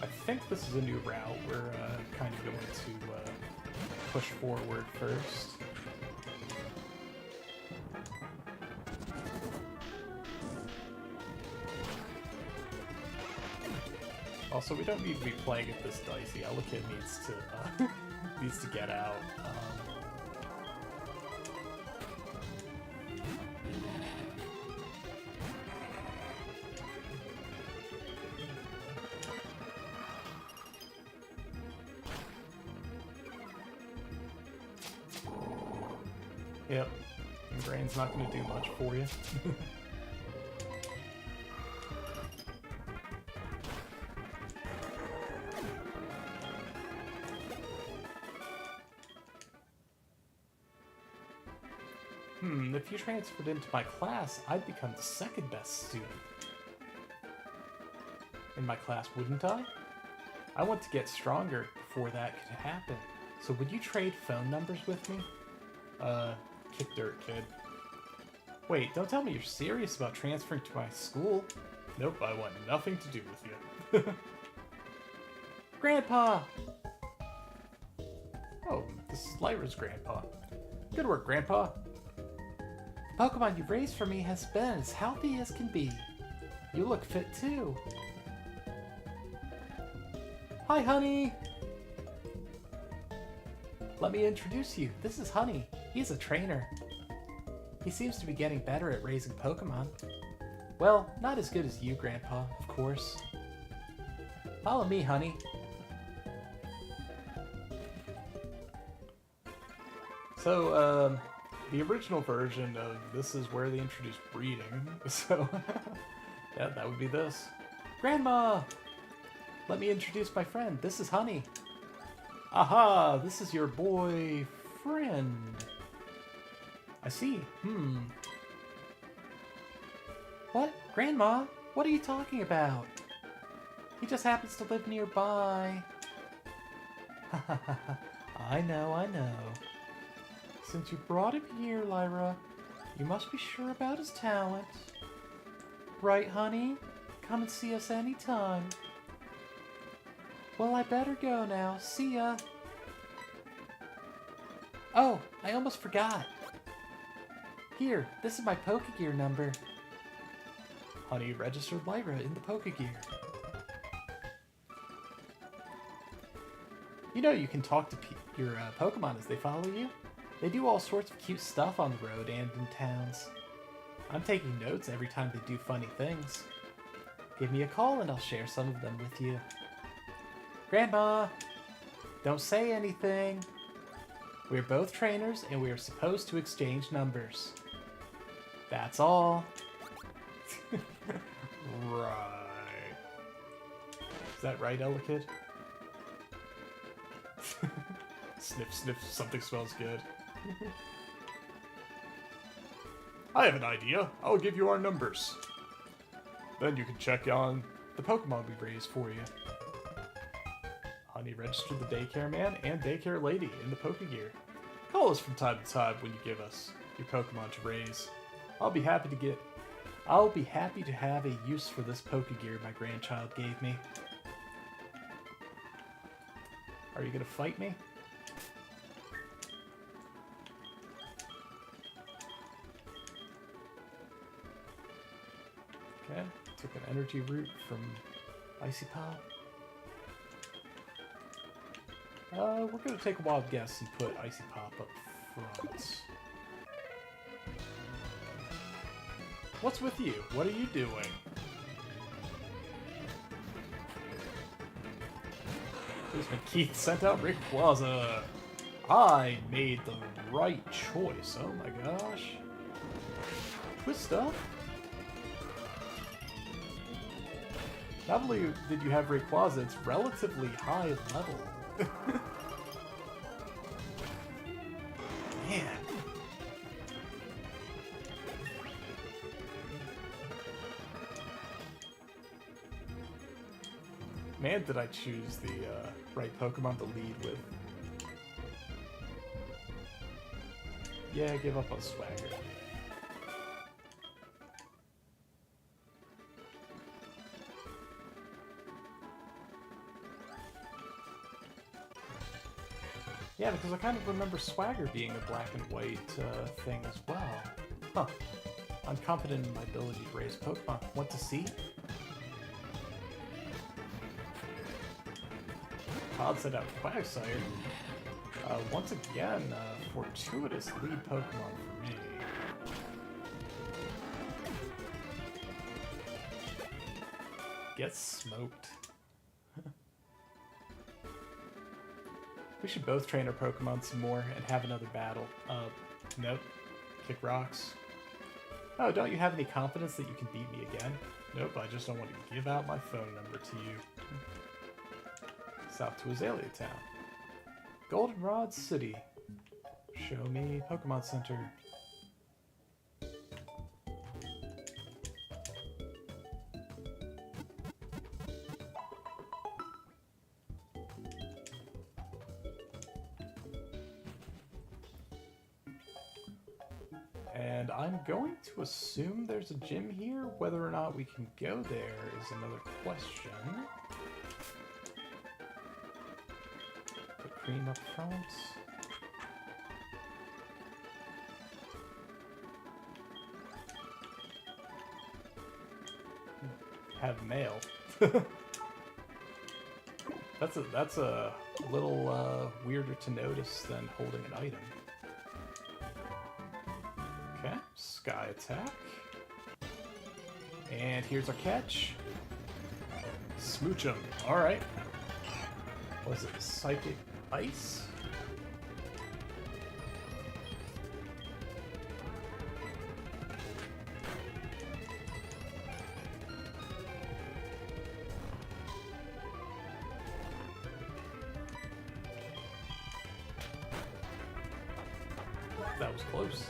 I think this is a new route. We're kind of going to push forward first. Also, we don't need to be playing it this dicey. Elekid needs to get out. Yep, your brain's not going to do much for you. If you transferred into my class, I'd become the second best student in my class, wouldn't I? I want to get stronger before that could happen. So would you trade phone numbers with me? Kick dirt, kid. Wait, don't tell me you're serious about transferring to my school. Nope, I want nothing to do with you. Grandpa! Oh, this is Lyra's grandpa. Good work, Grandpa. The Pokemon you've raised for me has been as healthy as can be. You look fit too. Hi, Honey! Let me introduce you. This is Honey. He's a trainer. He seems to be getting better at raising Pokemon. Well, not as good as you, Grandpa, of course. Follow me, Honey. So, the original version of this is where they introduced breeding, so yeah, that would be this. Grandma! Let me introduce my friend. This is Honey. Aha! This is your boyfriend. I see. What? Grandma? What are you talking about? He just happens to live nearby. I know. Since you brought him here, Lyra, you must be sure about his talent. Right, honey? Come and see us anytime. Well, I better go now. See ya. Oh, I almost forgot. Here, this is my Pokegear number. Honey registered Lyra in the Pokegear. You know you can talk to your Pokemon as they follow you. They do all sorts of cute stuff on the road and in towns. I'm taking notes every time they do funny things. Give me a call and I'll share some of them with you. Grandma! Don't say anything. We're both trainers and we are supposed to exchange numbers. That's all. Right. Is that right, Elekid? Sniff, sniff, something smells good. I have an idea. I'll give you our numbers. Then you can check on the Pokemon we raised for you. Honey registered the daycare man and daycare lady in the Pokegear. Call us from time to time when you give us your Pokemon to raise. I'll be happy to have a use for this Pokegear my grandchild gave me. Are you gonna fight me? Okay, took an energy root from Icy Pop. We're gonna take a wild guess and put Icy Pop up front. What's with you? What are you doing? Policeman Keith sent out Rayquaza. I made the right choice. Oh my gosh. Twist stuff. Not only did you have Rayquaza, it's relatively high level. Man. Man, did I choose the right Pokemon to lead with. Yeah, give up on Swagger. Yeah, because I kind of remember Swagger being a black and white thing as well. Huh. I'm confident in my ability to raise Pokemon. Want to see? Todd sent out Quagsire. Once again, fortuitous lead Pokemon for me. Get smoked. We should both train our Pokemon some more and have another battle. Nope. Kick rocks. Oh, don't you have any confidence that you can beat me again? Nope, I just don't want to give out my phone number to you. South to Azalea Town. Goldenrod City. Show me Pokemon Center. And I'm going to assume there's a gym here. Whether or not we can go there is another question. Put cream up front. Have mail. That's a little weirder to notice than holding an item. Okay, Sky Attack. And here's our catch. Smooch him. Alright. Was it Psychic Ice? That was close.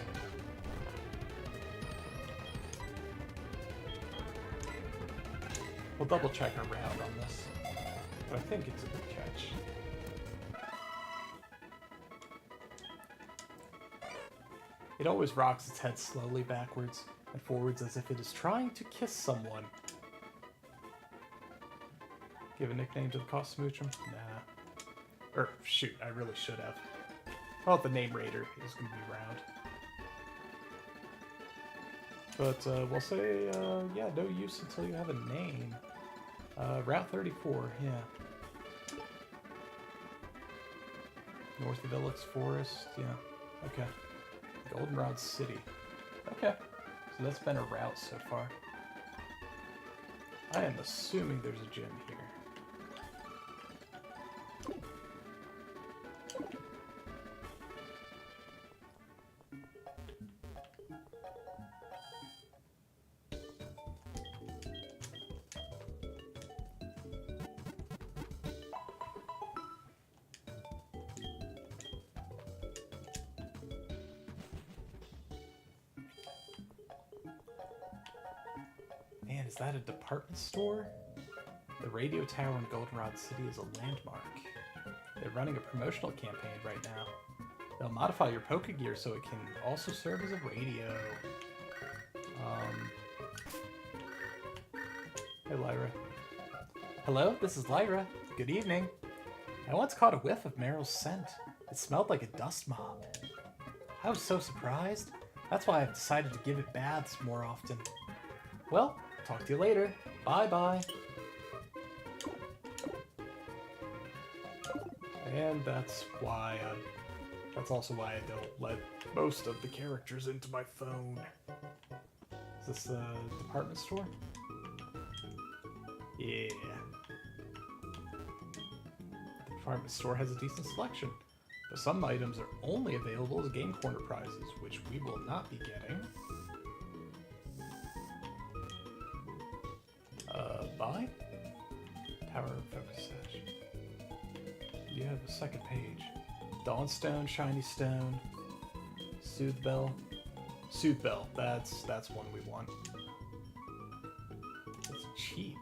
We'll double check our route on this, but I think it's a good catch. It always rocks its head slowly backwards and forwards as if it is trying to kiss someone. Give a nickname to the Cosmoochum? Nah. Or, shoot, I really should have. Well, the name Raider is going to be Round. But we'll say, yeah, no use until you have a name. Route 34, yeah. North of Ilex Forest, yeah. Okay. Goldenrod City. Okay. So that's been a route so far. I am assuming there's a gym here. Man, is that a department store? The radio tower in Goldenrod City is a landmark. They're running a promotional campaign right now. They'll modify your Pokegear so it can also serve as a radio. Hey, Lyra. Hello, this is Lyra. Good evening. I once caught a whiff of Meryl's scent. It smelled like a dust mob. I was so surprised. That's why I've decided to give it baths more often. Well, talk to you later. Bye-bye. And that's also why I don't let most of the characters into my phone. Is this a department store? Yeah. The department store has a decent selection, but some items are only available as Game Corner prizes, which we will not be getting. Buy? Power Focus Sash. You have a second page. Dawnstone, Shiny Stone, Soothe Bell. Soothe Bell, that's one we want. It's cheap.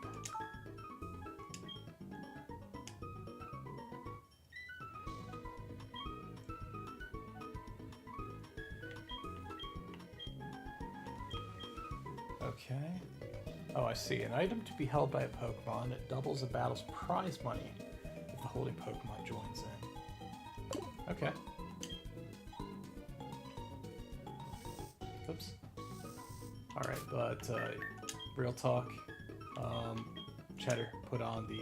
Okay. Oh, I see. An item to be held by a Pokemon. It doubles a battle's prize money if the holding Pokemon joins in. Okay. Oops. Alright, but real talk. Cheddar, put on the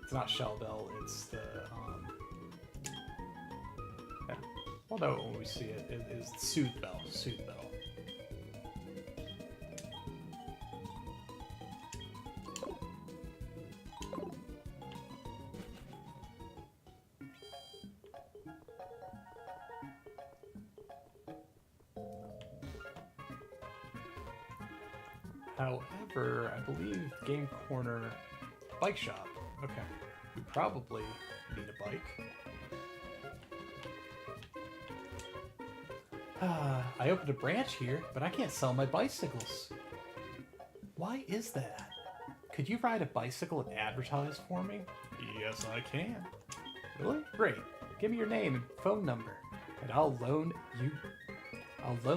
it's not Shell Bell, it's the yeah. We'll know it when we see it. It is Soothe Bell. Soothe Bell. However, I believe Game Corner Bike Shop. Okay, we probably need a bike. I opened a branch here, but I can't sell my bicycles. Why is that? Could you ride a bicycle and advertise for me? Yes, I can. Really? Great. Give me your name and phone number, and I'll loan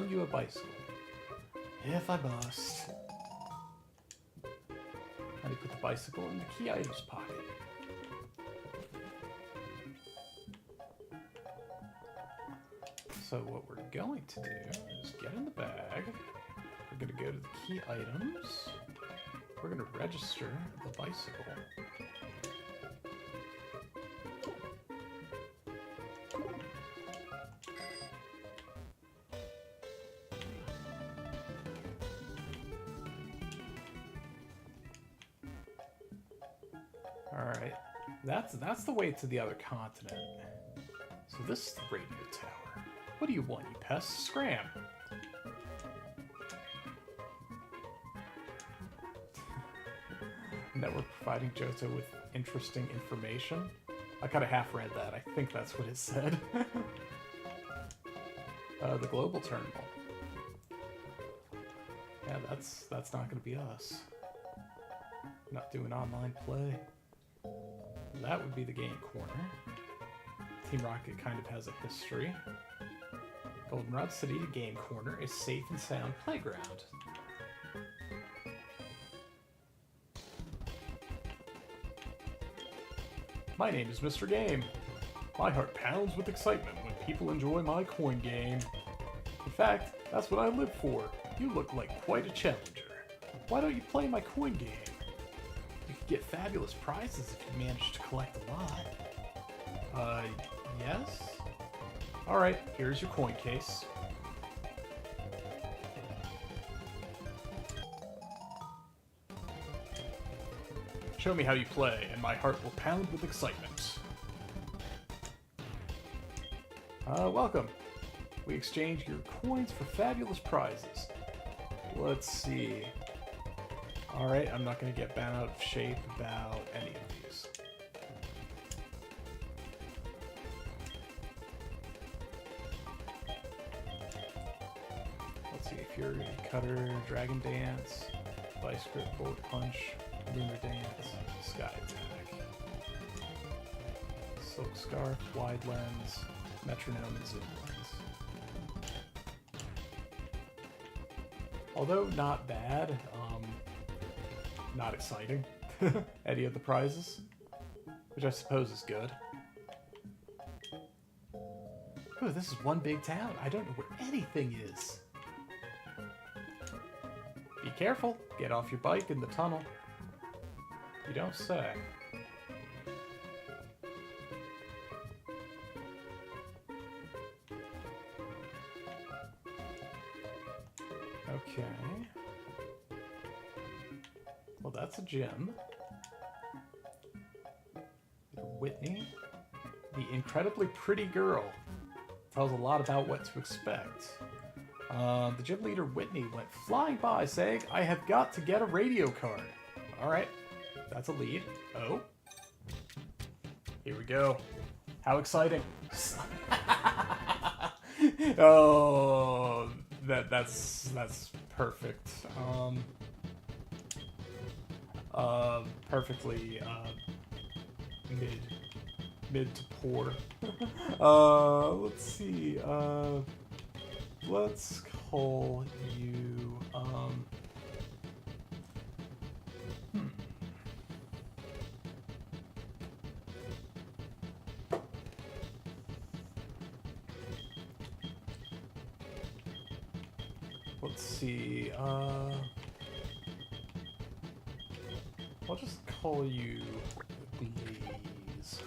you a bicycle. If I must. How do you put the bicycle in the key items pocket? So what we're going to do is get in the bag. We're going to go to the key items. We're going to register the bicycle. Alright, that's the way to the other continent. So this is the radio tower. What do you want, you pest? Scram! Network providing Johto with interesting information. I kind of half read that. I think that's what it said. The global terminal. Yeah, that's not going to be us. Not doing online play. That would be the game corner. Team Rocket kind of has a history. Goldenrod City game corner is safe and sound playground. My name is Mr. Game. My heart pounds with excitement when people enjoy my coin game. In fact, that's what I live for. You look like quite a challenger. Why don't you play my coin game? You could get fabulous prizes if you manage to collect a lot. Yes? Alright, here's your coin case. Show me how you play, and my heart will pound with excitement. Welcome. We exchange your coins for fabulous prizes. Let's see. Alright, I'm not going to get bent out of shape about any of these. Let's see, Fury, Cutter, Dragon Dance, Vice Grip, Bullet Punch, Lunar Dance, Sky Attack, Silk Scarf, Wide Lens, Metronome, and Zoom Lens. Although not bad, not exciting, any of the prizes, which I suppose is good. Oh, this is one big town. I don't know where anything is. Be careful. Get off your bike in the tunnel. You don't say. Okay. Well, that's a gym. Whitney, the incredibly pretty girl, tells a lot about what to expect. The gym leader, Whitney, went flying by saying, "I have got to get a radio card." Alright, that's a lead. Oh. Here we go. How exciting. Oh, that's perfect. Perfectly, mid to poor. Let's see, let's call you, let's see, I'll just call you Blaze.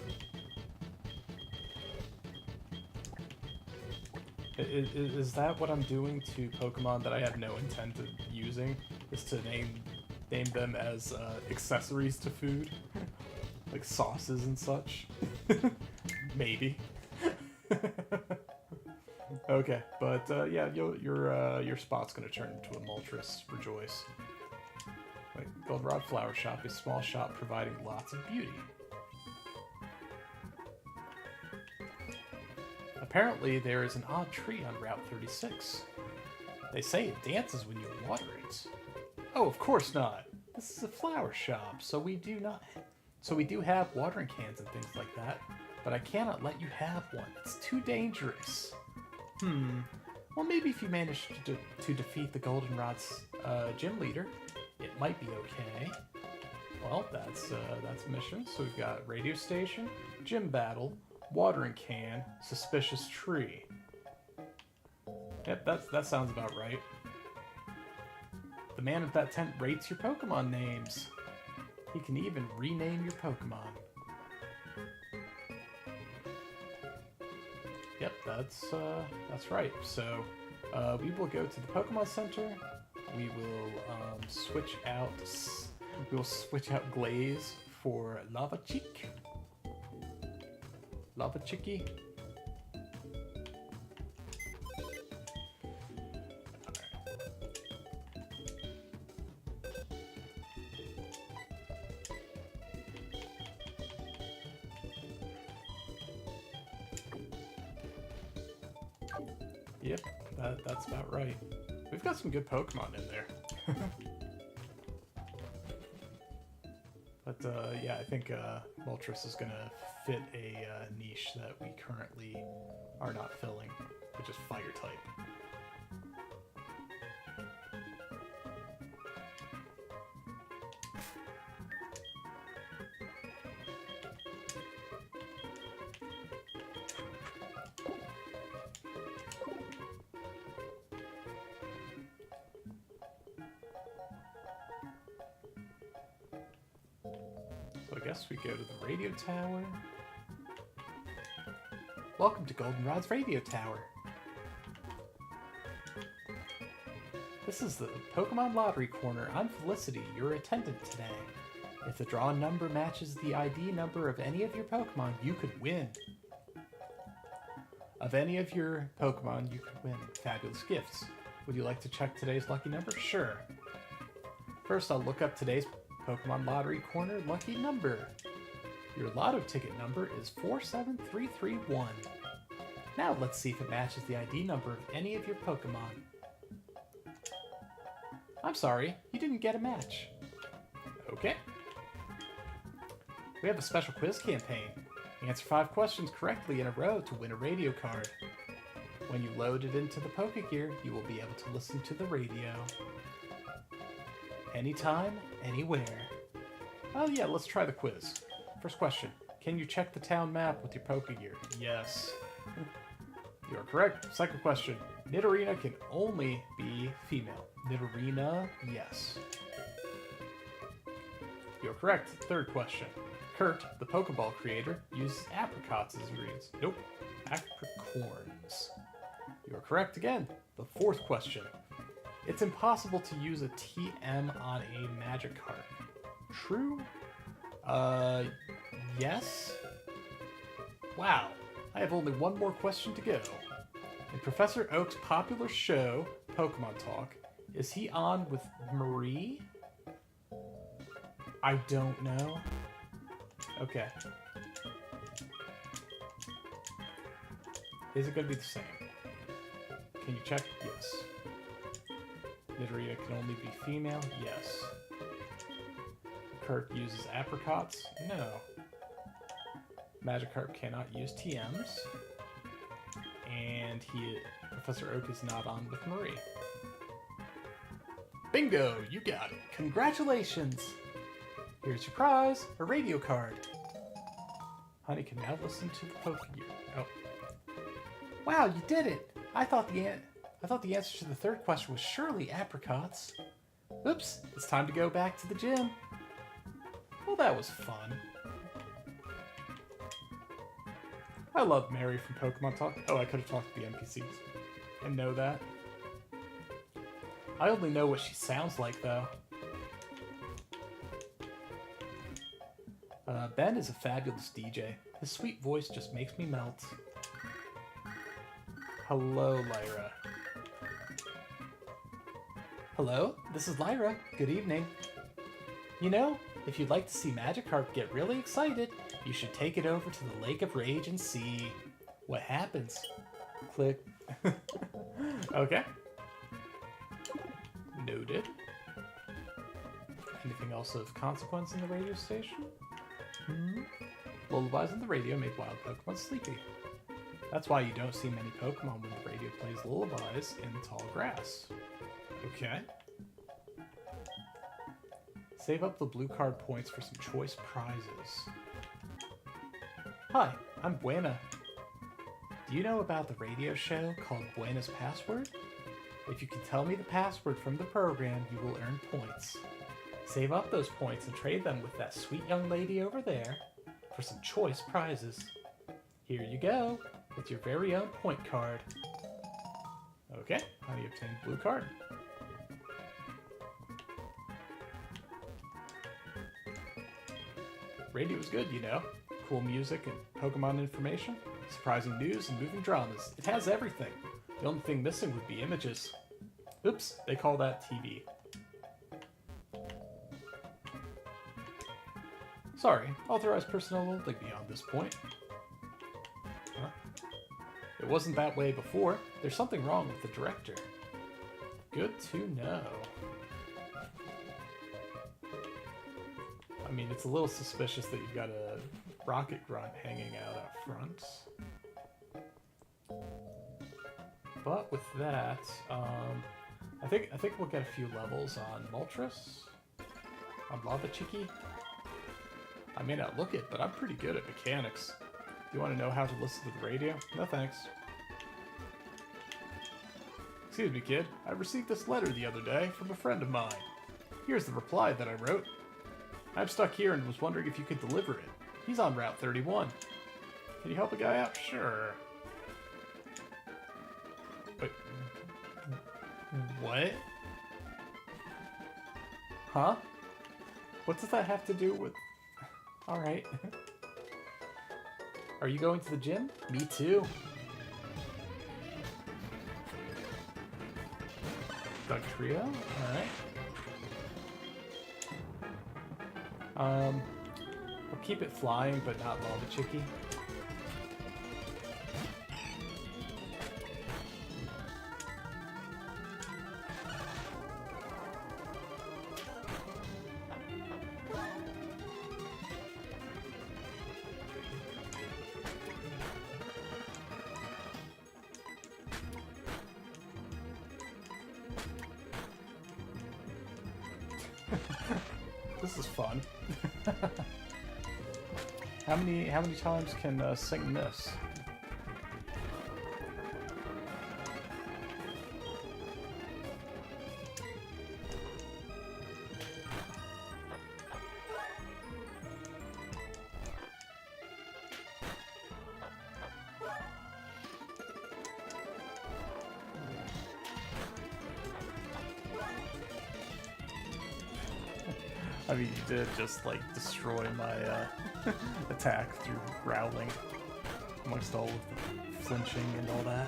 Is that what I'm doing to Pokemon that I have no intent of using? Is to name them as accessories to food? Like sauces and such? Maybe. Okay, but yeah, your spot's gonna turn into a Moltres Rejoice. Wait, Goldenrod Flower Shop, a small shop providing lots of beauty. Apparently, there is an odd tree on Route 36. They say it dances when you water it. Oh, of course not. This is a flower shop, so we do have watering cans and things like that. But I cannot let you have one. It's too dangerous. Well, maybe if you manage to defeat the Goldenrod's gym leader, it might be okay. Well, that's mission. So we've got radio station, gym battle, watering can, suspicious tree. Yep, that sounds about right. The man at that tent rates your Pokemon names. He can even rename your Pokemon. Yep, that's right. So we will go to the Pokemon Center. We will switch out Glaze for Lava Chick. Lava Chicky. Yep, that's about right. We've got some good Pokemon in there. But yeah, I think Moltres is going to fit a niche that we currently are not filling, which is Fire type. So I guess we go to the radio tower. Welcome to Goldenrod's radio tower. This is the Pokemon Lottery Corner. I'm Felicity, your attendant today. If the drawn number matches the ID number of any of your Pokemon, you could win. Of any of your Pokemon, you could win fabulous gifts. Would you like to check today's lucky number? Sure. First, I'll look up today's Pokemon Lottery Corner lucky number. Your lotto ticket number is 47331. Now let's see if it matches the ID number of any of your Pokemon. I'm sorry, you didn't get a match. Okay. We have a special quiz campaign. Answer 5 questions correctly in a row to win a radio card. When you load it into the Pokegear, you will be able to listen to the radio. Anytime, anywhere. Oh yeah, let's try the quiz. First question. Can you check the town map with your Pokegear? Yes. You are correct. Second question. Nidorina can only be female. Nidorina, yes. You're correct. Third question. Kurt, the Pokeball creator, uses apricots as ingredients. Nope. Apricorns. You're correct again. The fourth question. It's impossible to use a TM on a Magikarp. True? Yes? Wow. I have only one more question to go. In Professor Oak's popular show, Pokemon Talk, is he on with Marie? I don't know. Okay. Is it going to be the same? Can you check? Yes. Nidorina can only be female? Yes. Kurt uses apricots? No. Magikarp cannot use TMs. And Professor Oak is not on with Marie. Bingo! You got it! Congratulations! Here's your prize, a radio card. Honey can now listen to the Pokegear. Oh. Wow, you did it! I thought the answer to the third question was surely apricots. Oops, it's time to go back to the gym. Well, that was fun. I love Mary from Pokemon Talk. Oh, I could have talked to the NPCs. And know that. I only know what she sounds like, though. Ben is a fabulous DJ. His sweet voice just makes me melt. Hello, Lyra. Hello, this is Lyra. Good evening. You know, if you'd like to see Magikarp get really excited, you should take it over to the Lake of Rage and see what happens. Click. Okay. Noted. Anything else of consequence in the radio station? Lullabies on the radio make wild Pokemon sleepy. That's why you don't see many Pokemon when the radio plays lullabies in the tall grass. Okay. Save up the blue card points for some choice prizes. Hi, I'm Buena. Do you know about the radio show called Buena's Password? If you can tell me the password from the program, you will earn points. Save up those points and trade them with that sweet young lady over there for some choice prizes. Here you go, with your very own point card. Okay, how do you obtain blue card? Radio is good, you know. Cool music and Pokemon information, surprising news and moving dramas. It has everything. The only thing missing would be images. Oops, they call that TV. Sorry, authorized personnel only beyond this point. Huh? It wasn't that way before. There's something wrong with the director. Good to know. I mean, it's a little suspicious that you've got a rocket grunt hanging out front. But with that, I think we'll get a few levels on Moltres, on Lava Chicky. I may not look it, but I'm pretty good at mechanics. You want to know how to listen to the radio? No thanks. Excuse me, kid. I received this letter the other day from a friend of mine. Here's the reply that I wrote. I'm stuck here and was wondering if you could deliver it. He's on Route 31. Can you help a guy out? Sure. Wait. What? Huh? What does that have to do with... Alright. Are you going to the gym? Me too. Doug Trio? Alright. We'll keep it flying, but not Lava Chicky. This is fun. How many times can sing this? I mean, you did just, like, destroy my attack through growling, amongst all of the flinching and all that.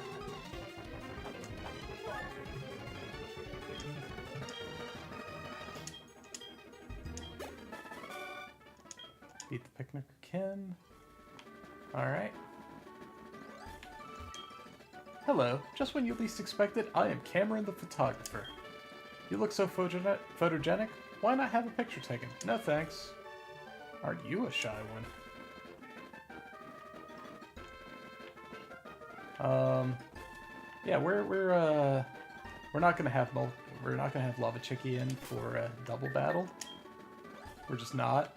Beat the Picnicker Kin. Alright. Hello. Just when you least expect it, I am Cameron the photographer. You look so photogenic. Why not have a picture taken? No thanks. Aren't you a shy one? Yeah, we're not gonna have Lava Chicky in for a double battle. We're just not.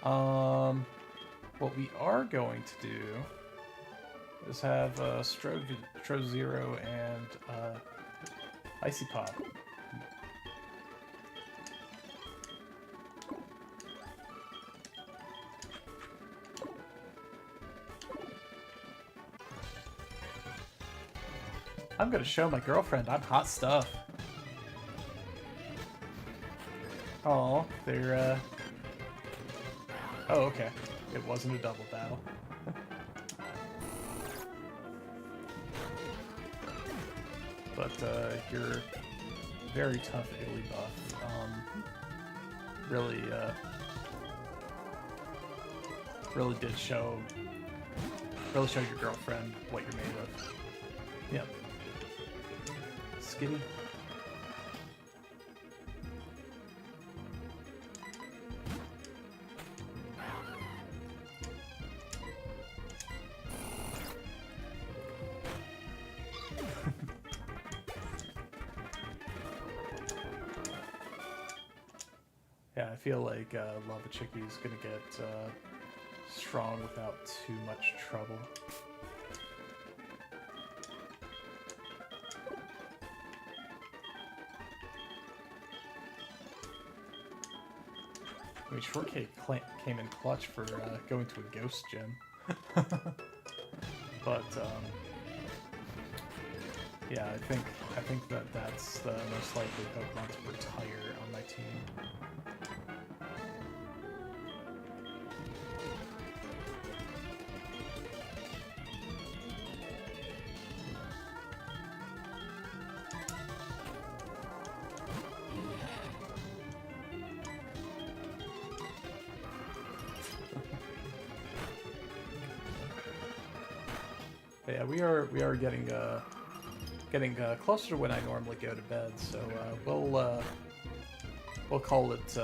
What we are going to do is have Stro Zero and Icy Pop. I'm gonna show my girlfriend I'm hot stuff. Oh, they're oh, okay. It wasn't a double battle. But your very tough Italy buff really did show your girlfriend what you're made of. Yep. Skitty. Yeah, I feel like Lava Chicky is gonna get strong without too much trouble. I mean, Shortcake came in clutch for going to a ghost gym. But yeah, I think that's the most likely Pokemon to retire on my team. But yeah, we are getting closer to when I normally go to bed, so we'll call it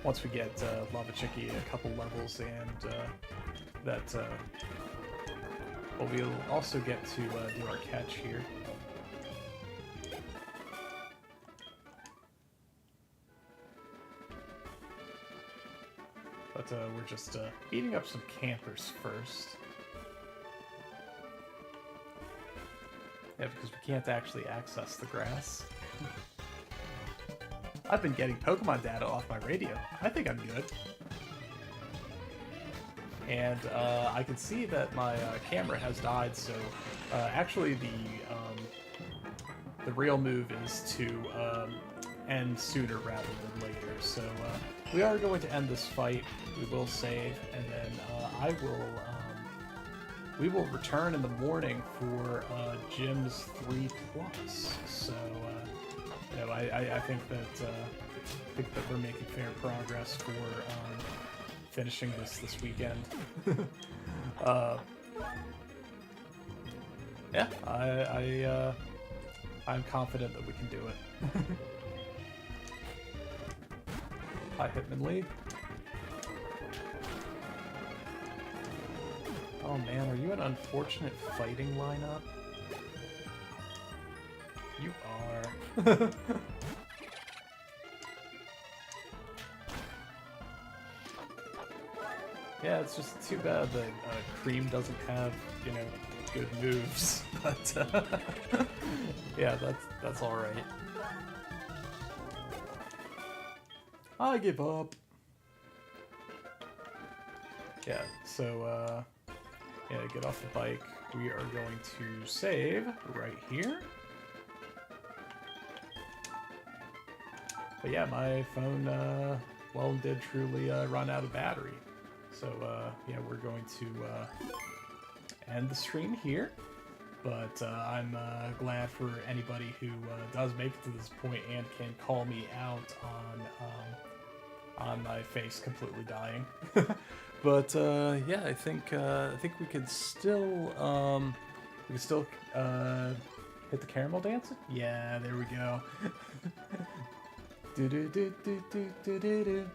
once we get Lava Chicky a couple levels, and well, we'll also get to do our catch here. But we're just beating up some campers first. Yeah, because we can't actually access the grass. I've been getting Pokemon data off my radio. I think I'm good. And I can see that my camera has died, so actually the real move is to end sooner rather than later. So we are going to end this fight. We will save, and then we will return in the morning for Gym's 3+. So you know, I think that we're making fair progress for finishing this weekend. Yeah, I'm confident that we can do it. Hi, Hitmonlee. Oh man, are you an unfortunate fighting lineup? You are. Yeah, it's just too bad that Cream doesn't have, you know, good moves, but yeah, that's all right. I give up. Yeah, so yeah, get off the bike. We are going to save right here. But yeah, my phone, well and did truly run out of battery. So, yeah, we're going to end the stream here. But I'm glad for anybody who does make it to this point and can call me out on my face completely dying. But yeah, I think we could still hit the caramel dancer. Yeah, there we go. Do do do do do do do do.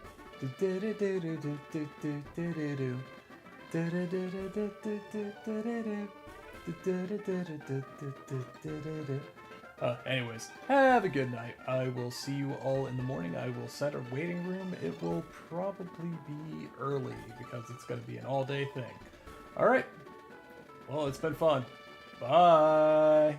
Anyways, have a good night. I will see you all in the morning. I will set a waiting room. It will probably be early because it's going to be an all-day thing. All right. Well, it's been fun. Bye.